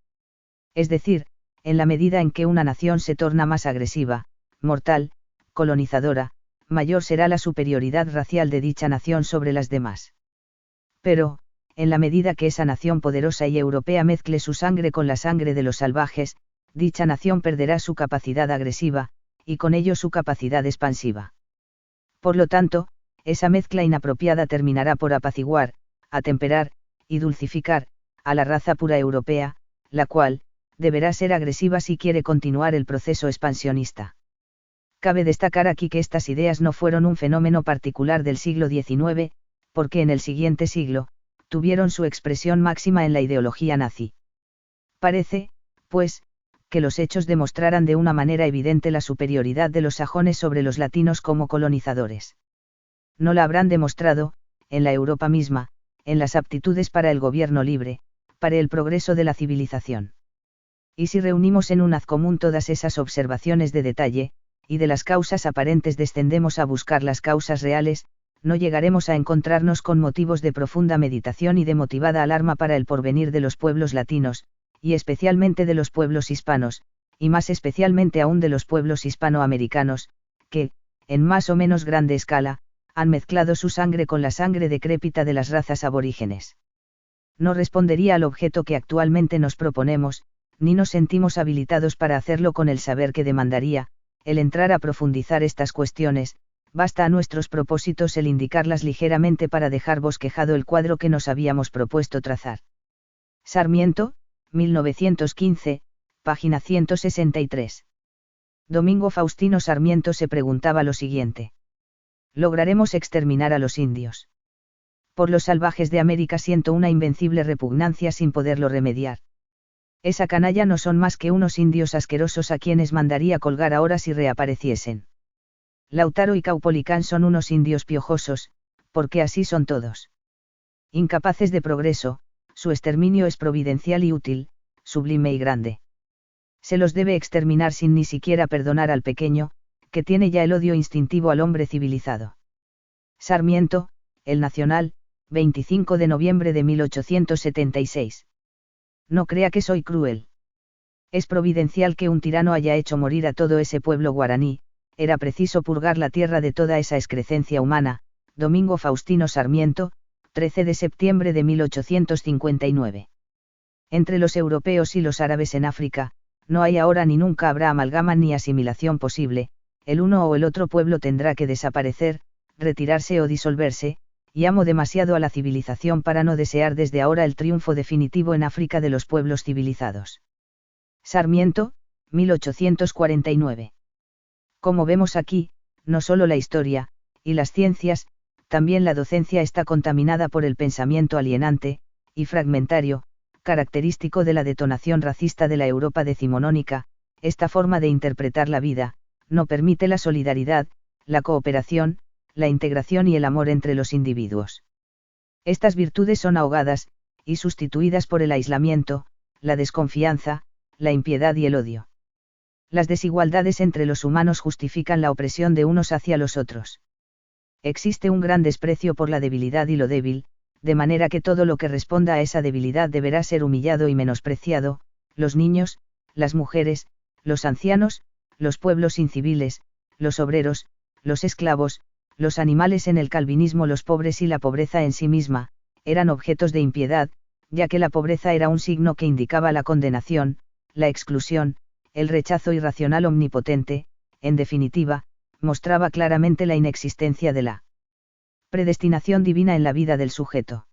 Es decir, en la medida en que una nación se torna más agresiva, mortal, colonizadora, mayor será la superioridad racial de dicha nación sobre las demás. Pero, en la medida que esa nación poderosa y europea mezcle su sangre con la sangre de los salvajes, dicha nación perderá su capacidad agresiva, y con ello su capacidad expansiva. Por lo tanto, esa mezcla inapropiada terminará por apaciguar, atemperar, y dulcificar, a la raza pura europea, la cual, deberá ser agresiva si quiere continuar el proceso expansionista. Cabe destacar aquí que estas ideas no fueron un fenómeno particular del siglo XIX, porque en el siguiente siglo, tuvieron su expresión máxima en la ideología nazi. Parece, pues, que los hechos demostraran de una manera evidente la superioridad de los sajones sobre los latinos como colonizadores. No la habrán demostrado, en la Europa misma, en las aptitudes para el gobierno libre, para el progreso de la civilización. Y si reunimos en un haz común todas esas observaciones de detalle, y de las causas aparentes descendemos a buscar las causas reales, no llegaremos a encontrarnos con motivos de profunda meditación y de motivada alarma para el porvenir de los pueblos latinos, y especialmente de los pueblos hispanos, y más especialmente aún de los pueblos hispanoamericanos, que, en más o menos grande escala, han mezclado su sangre con la sangre decrépita de las razas aborígenes. No respondería al objeto que actualmente nos proponemos, ni nos sentimos habilitados para hacerlo con el saber que demandaría, el entrar a profundizar estas cuestiones, basta a nuestros propósitos el indicarlas ligeramente para dejar bosquejado el cuadro que nos habíamos propuesto trazar. Sarmiento, 1915, página 163. Domingo Faustino Sarmiento se preguntaba lo siguiente. ¿Lograremos exterminar a los indios? Por los salvajes de América siento una invencible repugnancia sin poderlo remediar. Esa canalla no son más que unos indios asquerosos a quienes mandaría colgar ahora si reapareciesen. Lautaro y Caupolicán son unos indios piojosos, porque así son todos. Incapaces de progreso, su exterminio es providencial y útil, sublime y grande. Se los debe exterminar sin ni siquiera perdonar al pequeño, que tiene ya el odio instintivo al hombre civilizado. Sarmiento, El Nacional, 25 de noviembre de 1876. No crea que soy cruel. Es providencial que un tirano haya hecho morir a todo ese pueblo guaraní, era preciso purgar la tierra de toda esa excrecencia humana. Domingo Faustino Sarmiento, 13 de septiembre de 1859. Entre los europeos y los árabes en África, no hay ahora ni nunca habrá amalgama ni asimilación posible, el uno o el otro pueblo tendrá que desaparecer, retirarse o disolverse, y amo demasiado a la civilización para no desear desde ahora el triunfo definitivo en África de los pueblos civilizados. Sarmiento, 1849. Como vemos aquí, no solo la historia, y las ciencias, también la docencia está contaminada por el pensamiento alienante, y fragmentario, característico de la detonación racista de la Europa decimonónica. Esta forma de interpretar la vida, no permite la solidaridad, la cooperación, la integración y el amor entre los individuos. Estas virtudes son ahogadas, y sustituidas por el aislamiento, la desconfianza, la impiedad y el odio. Las desigualdades entre los humanos justifican la opresión de unos hacia los otros. Existe un gran desprecio por la debilidad y lo débil, de manera que todo lo que responda a esa debilidad deberá ser humillado y menospreciado, los niños, las mujeres, los ancianos, los pueblos inciviles, los obreros, los esclavos, los animales. En el calvinismo los pobres y la pobreza en sí misma, eran objetos de impiedad, ya que la pobreza era un signo que indicaba la condenación, la exclusión, el rechazo irracional omnipotente, en definitiva, mostraba claramente la inexistencia de la predestinación divina en la vida del sujeto.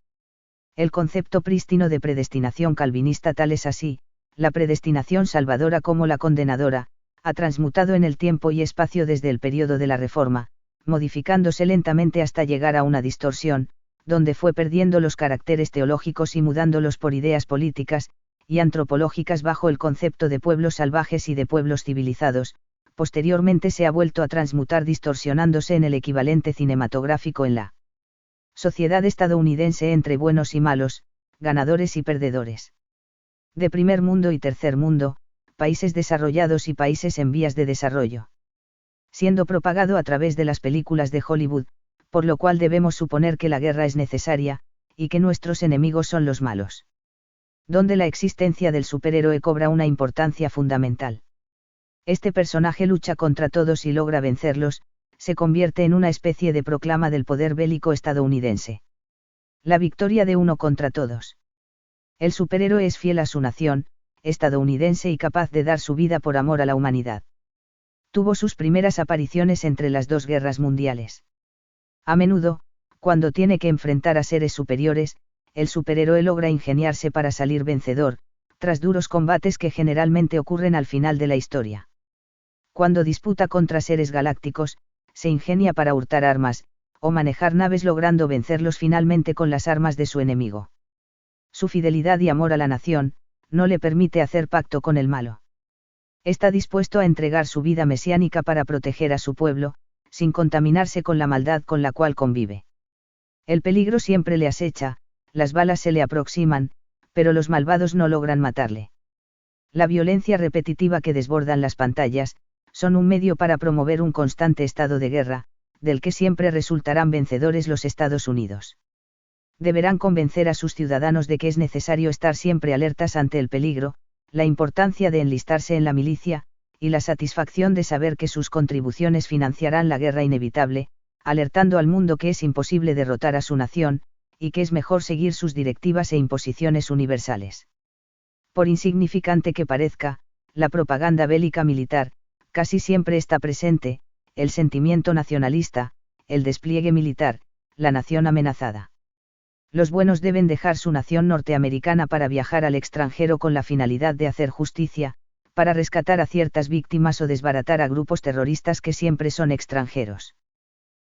El concepto prístino de predestinación calvinista tal es así, la predestinación salvadora como la condenadora, ha transmutado en el tiempo y espacio desde el período de la Reforma, modificándose lentamente hasta llegar a una distorsión, donde fue perdiendo los caracteres teológicos y mudándolos por ideas políticas y antropológicas bajo el concepto de pueblos salvajes y de pueblos civilizados. Posteriormente se ha vuelto a transmutar distorsionándose en el equivalente cinematográfico en la sociedad estadounidense entre buenos y malos, ganadores y perdedores. De primer mundo y tercer mundo, países desarrollados y países en vías de desarrollo. Siendo propagado a través de las películas de Hollywood, por lo cual debemos suponer que la guerra es necesaria, y que nuestros enemigos son los malos. Donde la existencia del superhéroe cobra una importancia fundamental. Este personaje lucha contra todos y logra vencerlos, se convierte en una especie de proclama del poder bélico estadounidense. La victoria de uno contra todos. El superhéroe es fiel a su nación, estadounidense y capaz de dar su vida por amor a la humanidad. Tuvo sus primeras apariciones entre las dos guerras mundiales. A menudo, cuando tiene que enfrentar a seres superiores, el superhéroe logra ingeniarse para salir vencedor, tras duros combates que generalmente ocurren al final de la historia. Cuando disputa contra seres galácticos, se ingenia para hurtar armas, o manejar naves logrando vencerlos finalmente con las armas de su enemigo. Su fidelidad y amor a la nación, no le permite hacer pacto con el malo. Está dispuesto a entregar su vida mesiánica para proteger a su pueblo, sin contaminarse con la maldad con la cual convive. El peligro siempre le acecha, las balas se le aproximan, pero los malvados no logran matarle. La violencia repetitiva que desbordan las pantallas, son un medio para promover un constante estado de guerra, del que siempre resultarán vencedores los Estados Unidos. Deberán convencer a sus ciudadanos de que es necesario estar siempre alertas ante el peligro, la importancia de enlistarse en la milicia, y la satisfacción de saber que sus contribuciones financiarán la guerra inevitable, alertando al mundo que es imposible derrotar a su nación, y que es mejor seguir sus directivas e imposiciones universales. Por insignificante que parezca, la propaganda bélica militar, casi siempre está presente, el sentimiento nacionalista, el despliegue militar, la nación amenazada. Los buenos deben dejar su nación norteamericana para viajar al extranjero con la finalidad de hacer justicia, para rescatar a ciertas víctimas o desbaratar a grupos terroristas que siempre son extranjeros.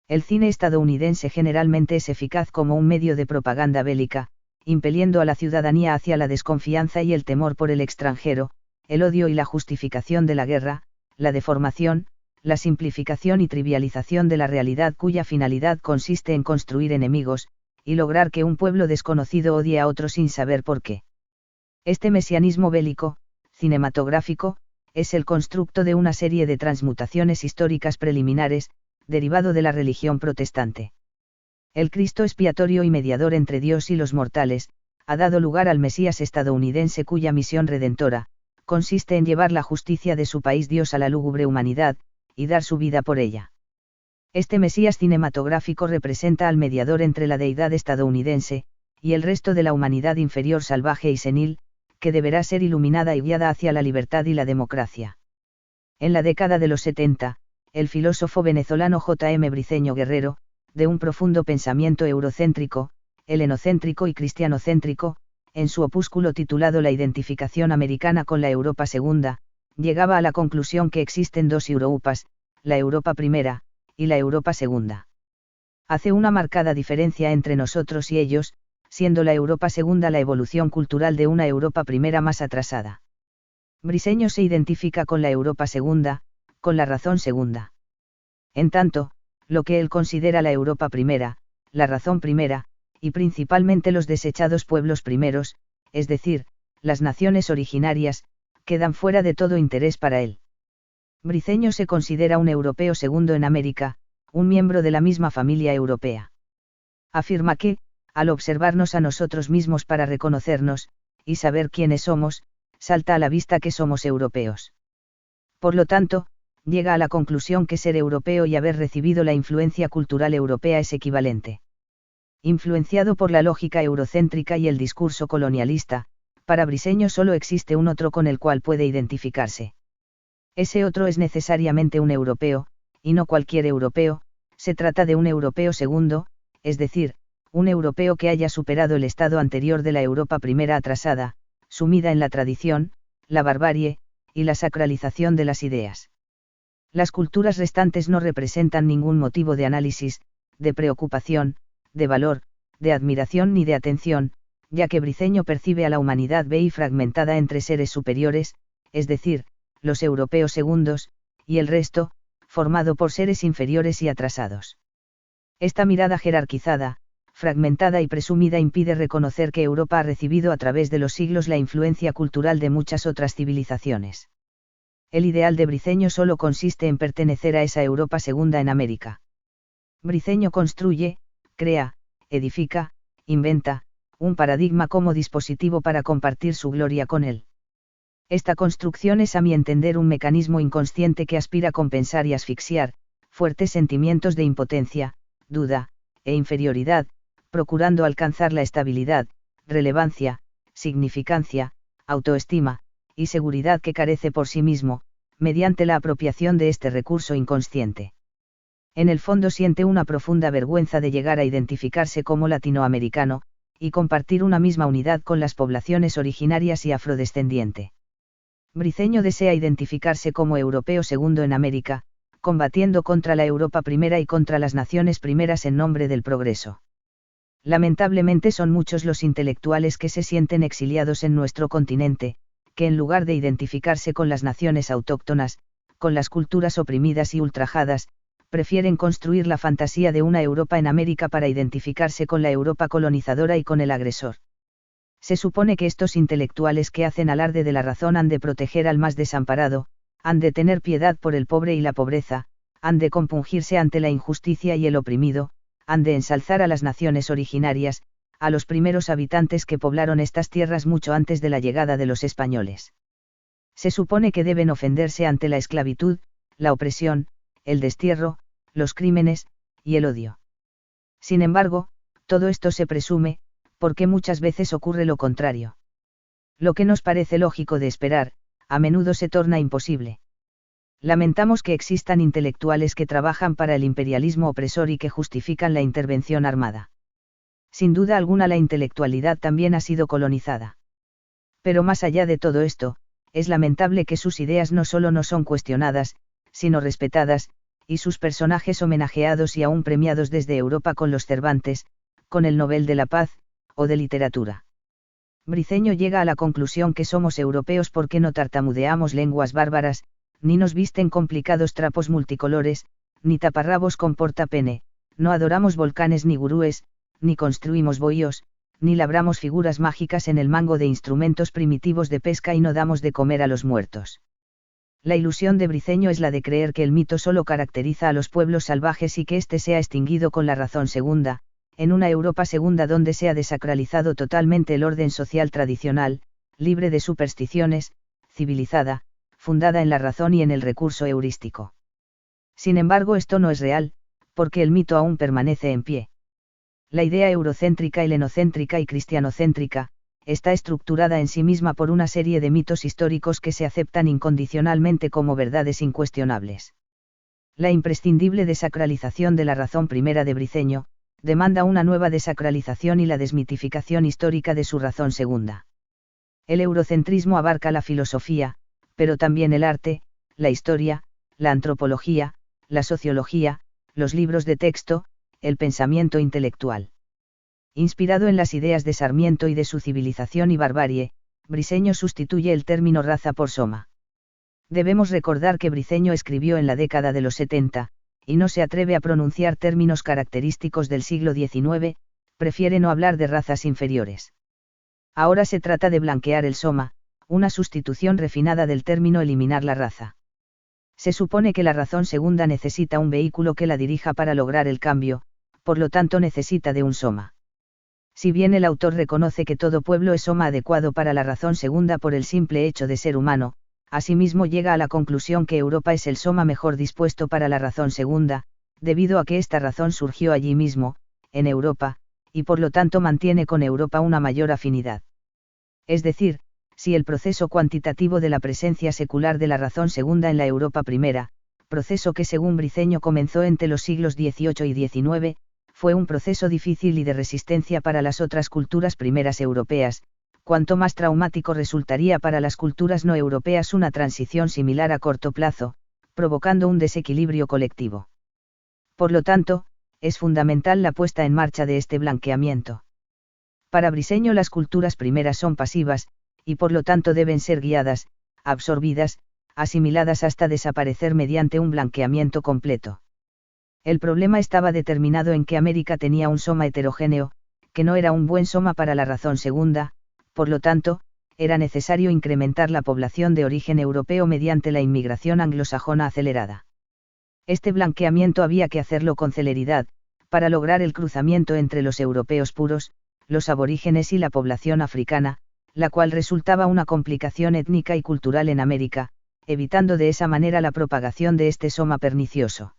El cine estadounidense generalmente es eficaz como un medio de propaganda bélica, impeliendo a la ciudadanía hacia la desconfianza y el temor por el extranjero, el odio y la justificación de la guerra, la deformación, la simplificación y trivialización de la realidad cuya finalidad consiste en construir enemigos, y lograr que un pueblo desconocido odie a otro sin saber por qué. Este mesianismo bélico, cinematográfico, es el constructo de una serie de transmutaciones históricas preliminares, derivado de la religión protestante. El Cristo expiatorio y mediador entre Dios y los mortales, ha dado lugar al Mesías estadounidense cuya misión redentora, consiste en llevar la justicia de su país Dios a la lúgubre humanidad, y dar su vida por ella. Este Mesías cinematográfico representa al mediador entre la deidad estadounidense, y el resto de la humanidad inferior salvaje y senil, que deberá ser iluminada y guiada hacia la libertad y la democracia. En la década de los 70, el filósofo venezolano J. M. Briceño Guerrero, de un profundo pensamiento eurocéntrico, helenocéntrico y cristianocéntrico, en su opúsculo titulado La identificación americana con la Europa segunda, llegaba a la conclusión que existen dos Europas, la Europa primera, y la Europa segunda. Hace una marcada diferencia entre nosotros y ellos, siendo la Europa segunda la evolución cultural de una Europa primera más atrasada. Briceño se identifica con la Europa segunda, con la razón segunda. En tanto, lo que él considera la Europa primera, la razón primera, y principalmente los desechados pueblos primeros, es decir, las naciones originarias, quedan fuera de todo interés para él. Briceño se considera un europeo segundo en América, un miembro de la misma familia europea. Afirma que, al observarnos a nosotros mismos para reconocernos, y saber quiénes somos, salta a la vista que somos europeos. Por lo tanto, llega a la conclusión que ser europeo y haber recibido la influencia cultural europea es equivalente. Influenciado por la lógica eurocéntrica y el discurso colonialista, para Briceño solo existe un otro con el cual puede identificarse. Ese otro es necesariamente un europeo, y no cualquier europeo, se trata de un europeo segundo, es decir, un europeo que haya superado el estado anterior de la Europa primera atrasada, sumida en la tradición, la barbarie, y la sacralización de las ideas. Las culturas restantes no representan ningún motivo de análisis, de preocupación, de valor, de admiración ni de atención, ya que Briceño percibe a la humanidad y fragmentada entre seres superiores, es decir, los europeos segundos, y el resto, formado por seres inferiores y atrasados. Esta mirada jerarquizada, fragmentada y presumida impide reconocer que Europa ha recibido a través de los siglos la influencia cultural de muchas otras civilizaciones. El ideal de Briceño solo consiste en pertenecer a esa Europa segunda en América. Briceño construye, crea, edifica, inventa, un paradigma como dispositivo para compartir su gloria con él. Esta construcción es a mi entender un mecanismo inconsciente que aspira a compensar y asfixiar, fuertes sentimientos de impotencia, duda, e inferioridad, procurando alcanzar la estabilidad, relevancia, significancia, autoestima, y seguridad que carece por sí mismo, mediante la apropiación de este recurso inconsciente. En el fondo siente una profunda vergüenza de llegar a identificarse como latinoamericano, y compartir una misma unidad con las poblaciones originarias y afrodescendiente. Briceño desea identificarse como europeo segundo en América, combatiendo contra la Europa primera y contra las naciones primeras en nombre del progreso. Lamentablemente son muchos los intelectuales que se sienten exiliados en nuestro continente, que en lugar de identificarse con las naciones autóctonas, con las culturas oprimidas y ultrajadas, prefieren construir la fantasía de una Europa en América para identificarse con la Europa colonizadora y con el agresor. Se supone que estos intelectuales que hacen alarde de la razón han de proteger al más desamparado, han de tener piedad por el pobre y la pobreza, han de compungirse ante la injusticia y el oprimido, han de ensalzar a las naciones originarias, a los primeros habitantes que poblaron estas tierras mucho antes de la llegada de los españoles. Se supone que deben ofenderse ante la esclavitud, la opresión, el destierro, los crímenes, y el odio. Sin embargo, todo esto se presume, porque muchas veces ocurre lo contrario. Lo que nos parece lógico de esperar, a menudo se torna imposible. Lamentamos que existan intelectuales que trabajan para el imperialismo opresor y que justifican la intervención armada. Sin duda alguna la intelectualidad también ha sido colonizada. Pero más allá de todo esto, es lamentable que sus ideas no solo no son cuestionadas, sino respetadas, y sus personajes homenajeados y aún premiados desde Europa con los Cervantes, con el Nobel de la Paz, o de Literatura. Briceño llega a la conclusión que somos europeos porque no tartamudeamos lenguas bárbaras, ni nos visten complicados trapos multicolores, ni taparrabos con portapene, no adoramos volcanes ni gurúes, ni construimos bohíos, ni labramos figuras mágicas en el mango de instrumentos primitivos de pesca y no damos de comer a los muertos. La ilusión de Briceño es la de creer que el mito solo caracteriza a los pueblos salvajes y que éste se ha extinguido con la razón segunda, en una Europa segunda donde se ha desacralizado totalmente el orden social tradicional, libre de supersticiones, civilizada, fundada en la razón y en el recurso heurístico. Sin embargo, esto no es real, porque el mito aún permanece en pie. La idea eurocéntrica, helenocéntrica y cristianocéntrica, está estructurada en sí misma por una serie de mitos históricos que se aceptan incondicionalmente como verdades incuestionables. La imprescindible desacralización de la razón primera de Briceño, demanda una nueva desacralización y la desmitificación histórica de su razón segunda. El eurocentrismo abarca la filosofía, pero también el arte, la historia, la antropología, la sociología, los libros de texto, el pensamiento intelectual. Inspirado en las ideas de Sarmiento y de su civilización y barbarie, Briceño sustituye el término raza por soma. Debemos recordar que Briceño escribió en la década de los 70, y no se atreve a pronunciar términos característicos del siglo XIX, prefiere no hablar de razas inferiores. Ahora se trata de blanquear el soma, una sustitución refinada del término eliminar la raza. Se supone que la razón segunda necesita un vehículo que la dirija para lograr el cambio, por lo tanto necesita de un soma. Si bien el autor reconoce que todo pueblo es soma adecuado para la razón segunda por el simple hecho de ser humano, asimismo llega a la conclusión que Europa es el soma mejor dispuesto para la razón segunda, debido a que esta razón surgió allí mismo, en Europa, y por lo tanto mantiene con Europa una mayor afinidad. Es decir, si el proceso cuantitativo de la presencia secular de la razón segunda en la Europa primera, proceso que según Briceño comenzó entre los siglos XVIII y XIX, fue un proceso difícil y de resistencia para las otras culturas primeras europeas, cuanto más traumático resultaría para las culturas no europeas una transición similar a corto plazo, provocando un desequilibrio colectivo. Por lo tanto, es fundamental la puesta en marcha de este blanqueamiento. Para Briceño las culturas primeras son pasivas, y por lo tanto deben ser guiadas, absorbidas, asimiladas hasta desaparecer mediante un blanqueamiento completo. El problema estaba determinado en que América tenía un soma heterogéneo, que no era un buen soma para la razón segunda, por lo tanto, era necesario incrementar la población de origen europeo mediante la inmigración anglosajona acelerada. Este blanqueamiento había que hacerlo con celeridad, para lograr el cruzamiento entre los europeos puros, los aborígenes y la población africana, la cual resultaba una complicación étnica y cultural en América, evitando de esa manera la propagación de este soma pernicioso.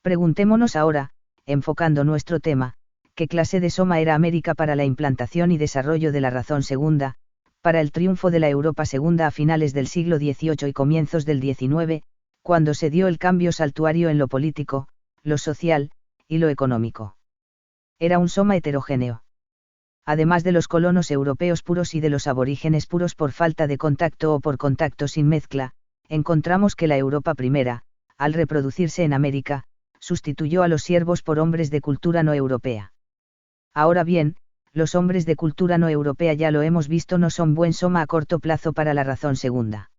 Preguntémonos ahora, enfocando nuestro tema, ¿qué clase de soma era América para la implantación y desarrollo de la razón segunda, para el triunfo de la Europa segunda a finales del siglo XVIII y comienzos del XIX, cuando se dio el cambio saltuario en lo político, lo social, y lo económico? Era un soma heterogéneo. Además de los colonos europeos puros y de los aborígenes puros por falta de contacto o por contacto sin mezcla, encontramos que la Europa primera, al reproducirse en América, sustituyó a los siervos por hombres de cultura no europea. Ahora bien, los hombres de cultura no europea, ya lo hemos visto, no son buen soma a corto plazo para la razón segunda.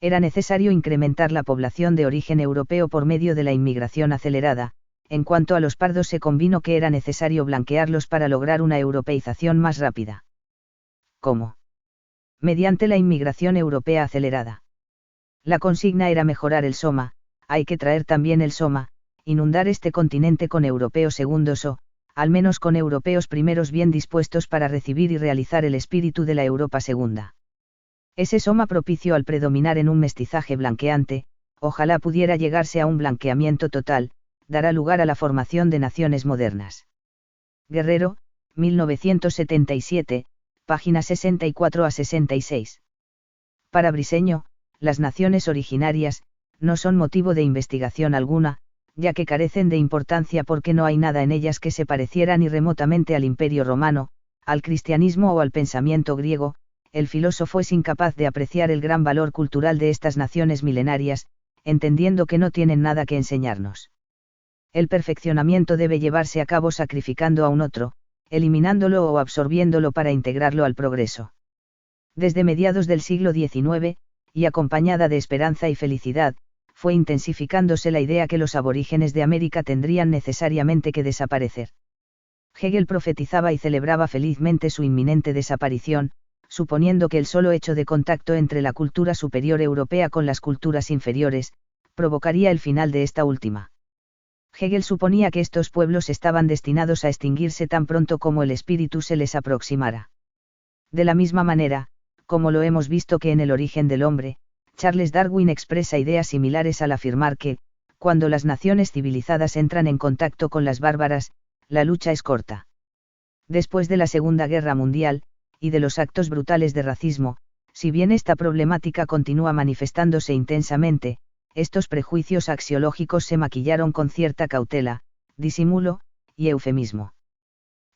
Era necesario incrementar la población de origen europeo por medio de la inmigración acelerada. En cuanto a los pardos, se convino que era necesario blanquearlos para lograr una europeización más rápida. ¿Cómo? Mediante la inmigración europea acelerada. La consigna era mejorar el soma, hay que traer también el soma, inundar este continente con europeos segundos o, al menos con europeos primeros bien dispuestos para recibir y realizar el espíritu de la Europa segunda. Ese soma propicio al predominar en un mestizaje blanqueante, ojalá pudiera llegarse a un blanqueamiento total, dará lugar a la formación de naciones modernas. Guerrero, 1977, páginas 64 a 66. Para Briceño, las naciones originarias, no son motivo de investigación alguna, ya que carecen de importancia porque no hay nada en ellas que se pareciera ni remotamente al Imperio Romano, al cristianismo o al pensamiento griego. El filósofo es incapaz de apreciar el gran valor cultural de estas naciones milenarias, entendiendo que no tienen nada que enseñarnos. El perfeccionamiento debe llevarse a cabo sacrificando a un otro, eliminándolo o absorbiéndolo para integrarlo al progreso. Desde mediados del siglo XIX, y acompañada de esperanza y felicidad, fue intensificándose la idea que los aborígenes de América tendrían necesariamente que desaparecer. Hegel profetizaba y celebraba felizmente su inminente desaparición, suponiendo que el solo hecho de contacto entre la cultura superior europea con las culturas inferiores, provocaría el final de esta última. Hegel suponía que estos pueblos estaban destinados a extinguirse tan pronto como el espíritu se les aproximara. De la misma manera, como lo hemos visto que en El origen del hombre, Charles Darwin expresa ideas similares al afirmar que, cuando las naciones civilizadas entran en contacto con las bárbaras, la lucha es corta. Después de la Segunda Guerra Mundial, y de los actos brutales de racismo, si bien esta problemática continúa manifestándose intensamente, estos prejuicios axiológicos se maquillaron con cierta cautela, disimulo, y eufemismo.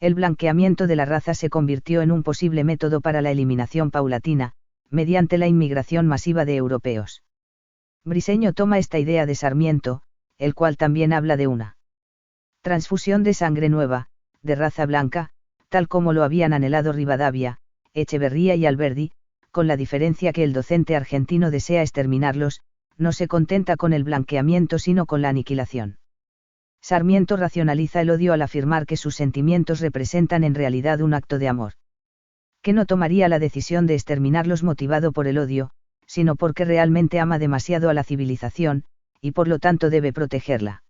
El blanqueamiento de la raza se convirtió en un posible método para la eliminación paulatina, mediante la inmigración masiva de europeos. Briceño toma esta idea de Sarmiento, el cual también habla de una transfusión de sangre nueva, de raza blanca, tal como lo habían anhelado Rivadavia, Echeverría y Alberdi, con la diferencia que el docente argentino desea exterminarlos, no se contenta con el blanqueamiento sino con la aniquilación. Sarmiento racionaliza el odio al afirmar que sus sentimientos representan en realidad un acto de amor. Que no tomaría la decisión de exterminarlos motivado por el odio, sino porque realmente ama demasiado a la civilización, y por lo tanto debe protegerla.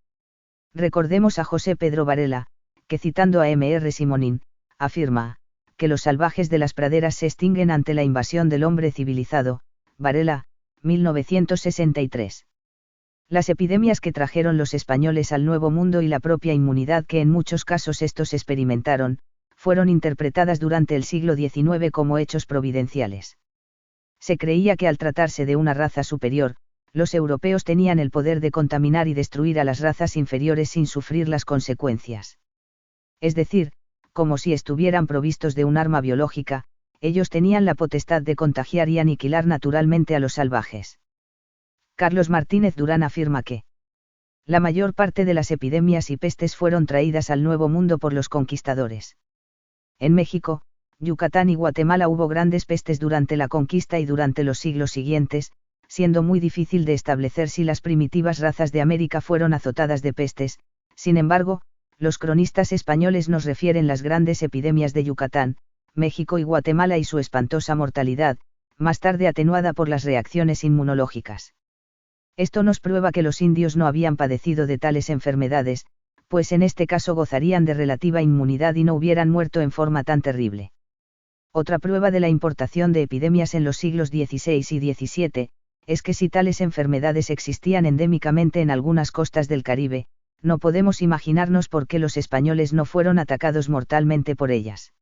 Recordemos a José Pedro Varela, que citando a M.R. Simonín, afirma, que los salvajes de las praderas se extinguen ante la invasión del hombre civilizado. Varela, 1963. Las epidemias que trajeron los españoles al Nuevo Mundo y la propia inmunidad que en muchos casos estos experimentaron, fueron interpretadas durante el siglo XIX como hechos providenciales. Se creía que al tratarse de una raza superior, los europeos tenían el poder de contaminar y destruir a las razas inferiores sin sufrir las consecuencias. Es decir, como si estuvieran provistos de un arma biológica, ellos tenían la potestad de contagiar y aniquilar naturalmente a los salvajes. Carlos Martínez Durán afirma que la mayor parte de las epidemias y pestes fueron traídas al Nuevo Mundo por los conquistadores. En México, Yucatán y Guatemala hubo grandes pestes durante la conquista y durante los siglos siguientes, siendo muy difícil de establecer si las primitivas razas de América fueron azotadas de pestes. Sin embargo, los cronistas españoles nos refieren las grandes epidemias de Yucatán, México y Guatemala y su espantosa mortalidad, más tarde atenuada por las reacciones inmunológicas. Esto nos prueba que los indios no habían padecido de tales enfermedades, pues en este caso gozarían de relativa inmunidad y no hubieran muerto en forma tan terrible. Otra prueba de la importación de epidemias en los siglos XVI y XVII, es que si tales enfermedades existían endémicamente en algunas costas del Caribe, no podemos imaginarnos por qué los españoles no fueron atacados mortalmente por ellas.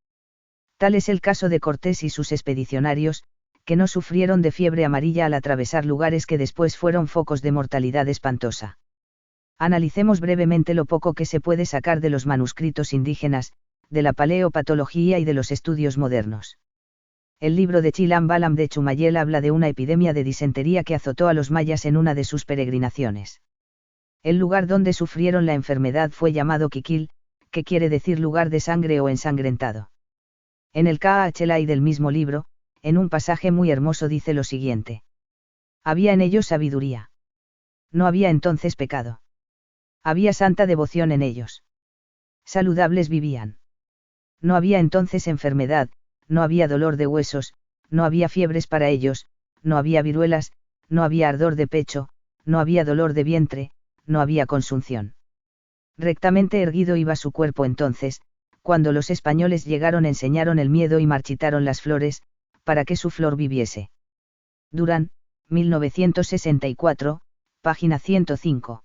Tal es el caso de Cortés y sus expedicionarios, que no sufrieron de fiebre amarilla al atravesar lugares que después fueron focos de mortalidad espantosa. Analicemos brevemente lo poco que se puede sacar de los manuscritos indígenas, de la paleopatología y de los estudios modernos. El libro de Chilam Balam de Chumayel habla de una epidemia de disentería que azotó a los mayas en una de sus peregrinaciones. El lugar donde sufrieron la enfermedad fue llamado Quiquil, que quiere decir lugar de sangre o ensangrentado. En el K.H.Lai del mismo libro, en un pasaje muy hermoso dice lo siguiente. Había en ellos sabiduría. No había entonces pecado. Había santa devoción en ellos. Saludables vivían. No había entonces enfermedad, no había dolor de huesos, no había fiebres para ellos, no había viruelas, no había ardor de pecho, no había dolor de vientre, no había consunción. Rectamente erguido iba su cuerpo entonces, cuando los españoles llegaron enseñaron el miedo y marchitaron las flores, para que su flor viviese. Durán, 1964, página 105.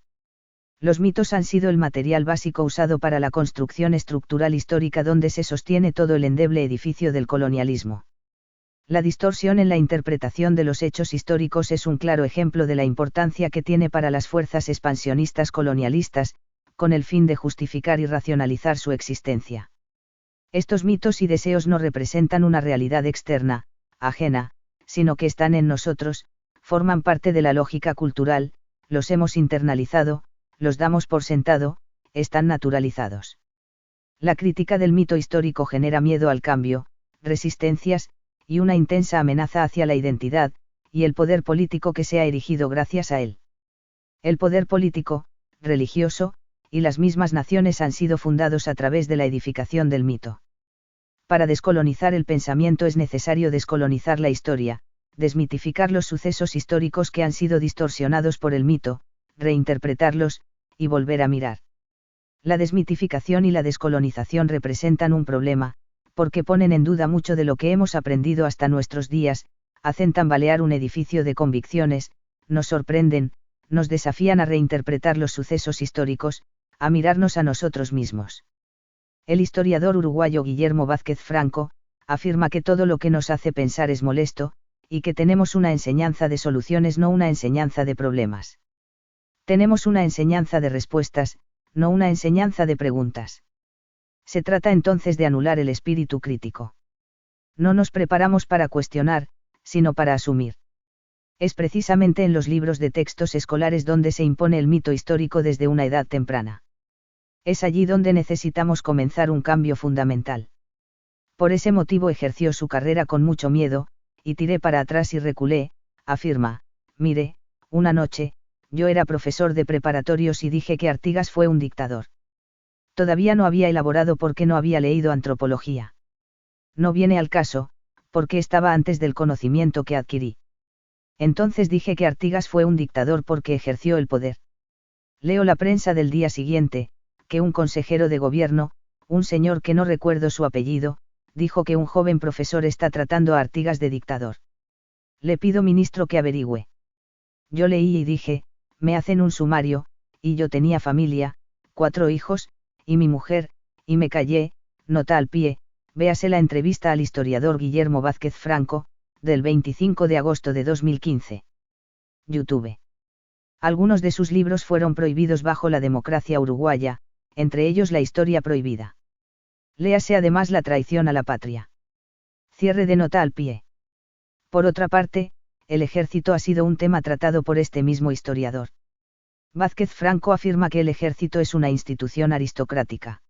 Los mitos han sido el material básico usado para la construcción estructural histórica donde se sostiene todo el endeble edificio del colonialismo. La distorsión en la interpretación de los hechos históricos es un claro ejemplo de la importancia que tiene para las fuerzas expansionistas colonialistas, con el fin de justificar y racionalizar su existencia. Estos mitos y deseos no representan una realidad externa, ajena, sino que están en nosotros, forman parte de la lógica cultural, los hemos internalizado, los damos por sentado, están naturalizados. La crítica del mito histórico genera miedo al cambio, resistencias, y una intensa amenaza hacia la identidad, y el poder político que se ha erigido gracias a él. El poder político, religioso, y las mismas naciones han sido fundados a través de la edificación del mito. Para descolonizar el pensamiento es necesario descolonizar la historia, desmitificar los sucesos históricos que han sido distorsionados por el mito, reinterpretarlos, y volver a mirar. La desmitificación y la descolonización representan un problema, porque ponen en duda mucho de lo que hemos aprendido hasta nuestros días, hacen tambalear un edificio de convicciones, nos sorprenden, nos desafían a reinterpretar los sucesos históricos, a mirarnos a nosotros mismos. El historiador uruguayo Guillermo Vázquez Franco, afirma que todo lo que nos hace pensar es molesto, y que tenemos una enseñanza de soluciones, no una enseñanza de problemas. Tenemos una enseñanza de respuestas, no una enseñanza de preguntas. Se trata entonces de anular el espíritu crítico. No nos preparamos para cuestionar, sino para asumir. Es precisamente en los libros de textos escolares donde se impone el mito histórico desde una edad temprana. Es allí donde necesitamos comenzar un cambio fundamental. Por ese motivo ejerció su carrera con mucho miedo, y tiré para atrás y reculé, afirma, mire, una noche, yo era profesor de preparatorios y dije que Artigas fue un dictador. Todavía no había elaborado porque no había leído antropología. No viene al caso, porque estaba antes del conocimiento que adquirí. Entonces dije que Artigas fue un dictador porque ejerció el poder. Leo la prensa del día siguiente, que un consejero de gobierno, un señor que no recuerdo su apellido, dijo que un joven profesor está tratando a Artigas de dictador. Le pido ministro que averigüe. Yo leí y dije, me hacen un sumario, y yo tenía familia, 4 hijos, y mi mujer, y me callé, nota al pie, véase la entrevista al historiador Guillermo Vázquez Franco, del 25 de agosto de 2015. YouTube. Algunos de sus libros fueron prohibidos bajo la democracia uruguaya, entre ellos La historia prohibida. Léase además La traición a la patria. Cierre de nota al pie. Por otra parte, el ejército ha sido un tema tratado por este mismo historiador. Vázquez Franco afirma que el ejército es una institución aristocrática.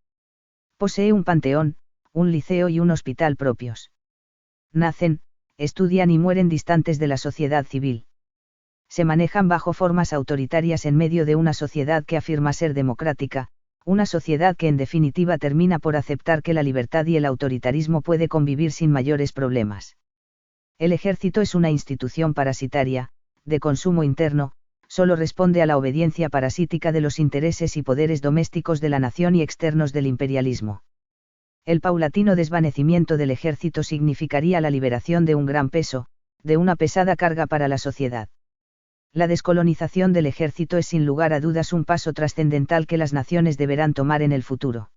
Posee un panteón, un liceo y un hospital propios. Nacen, estudian y mueren distantes de la sociedad civil. Se manejan bajo formas autoritarias en medio de una sociedad que afirma ser democrática, una sociedad que en definitiva termina por aceptar que la libertad y el autoritarismo puede convivir sin mayores problemas. El ejército es una institución parasitaria, de consumo interno, solo responde a la obediencia parasítica de los intereses y poderes domésticos de la nación y externos del imperialismo. El paulatino desvanecimiento del ejército significaría la liberación de un gran peso, de una pesada carga para la sociedad. La descolonización del ejército es sin lugar a dudas un paso trascendental que las naciones deberán tomar en el futuro.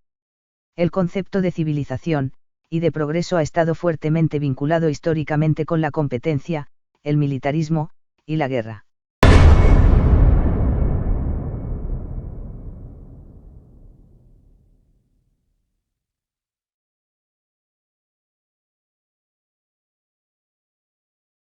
El concepto de civilización y de progreso ha estado fuertemente vinculado históricamente con la competencia, el militarismo y la guerra.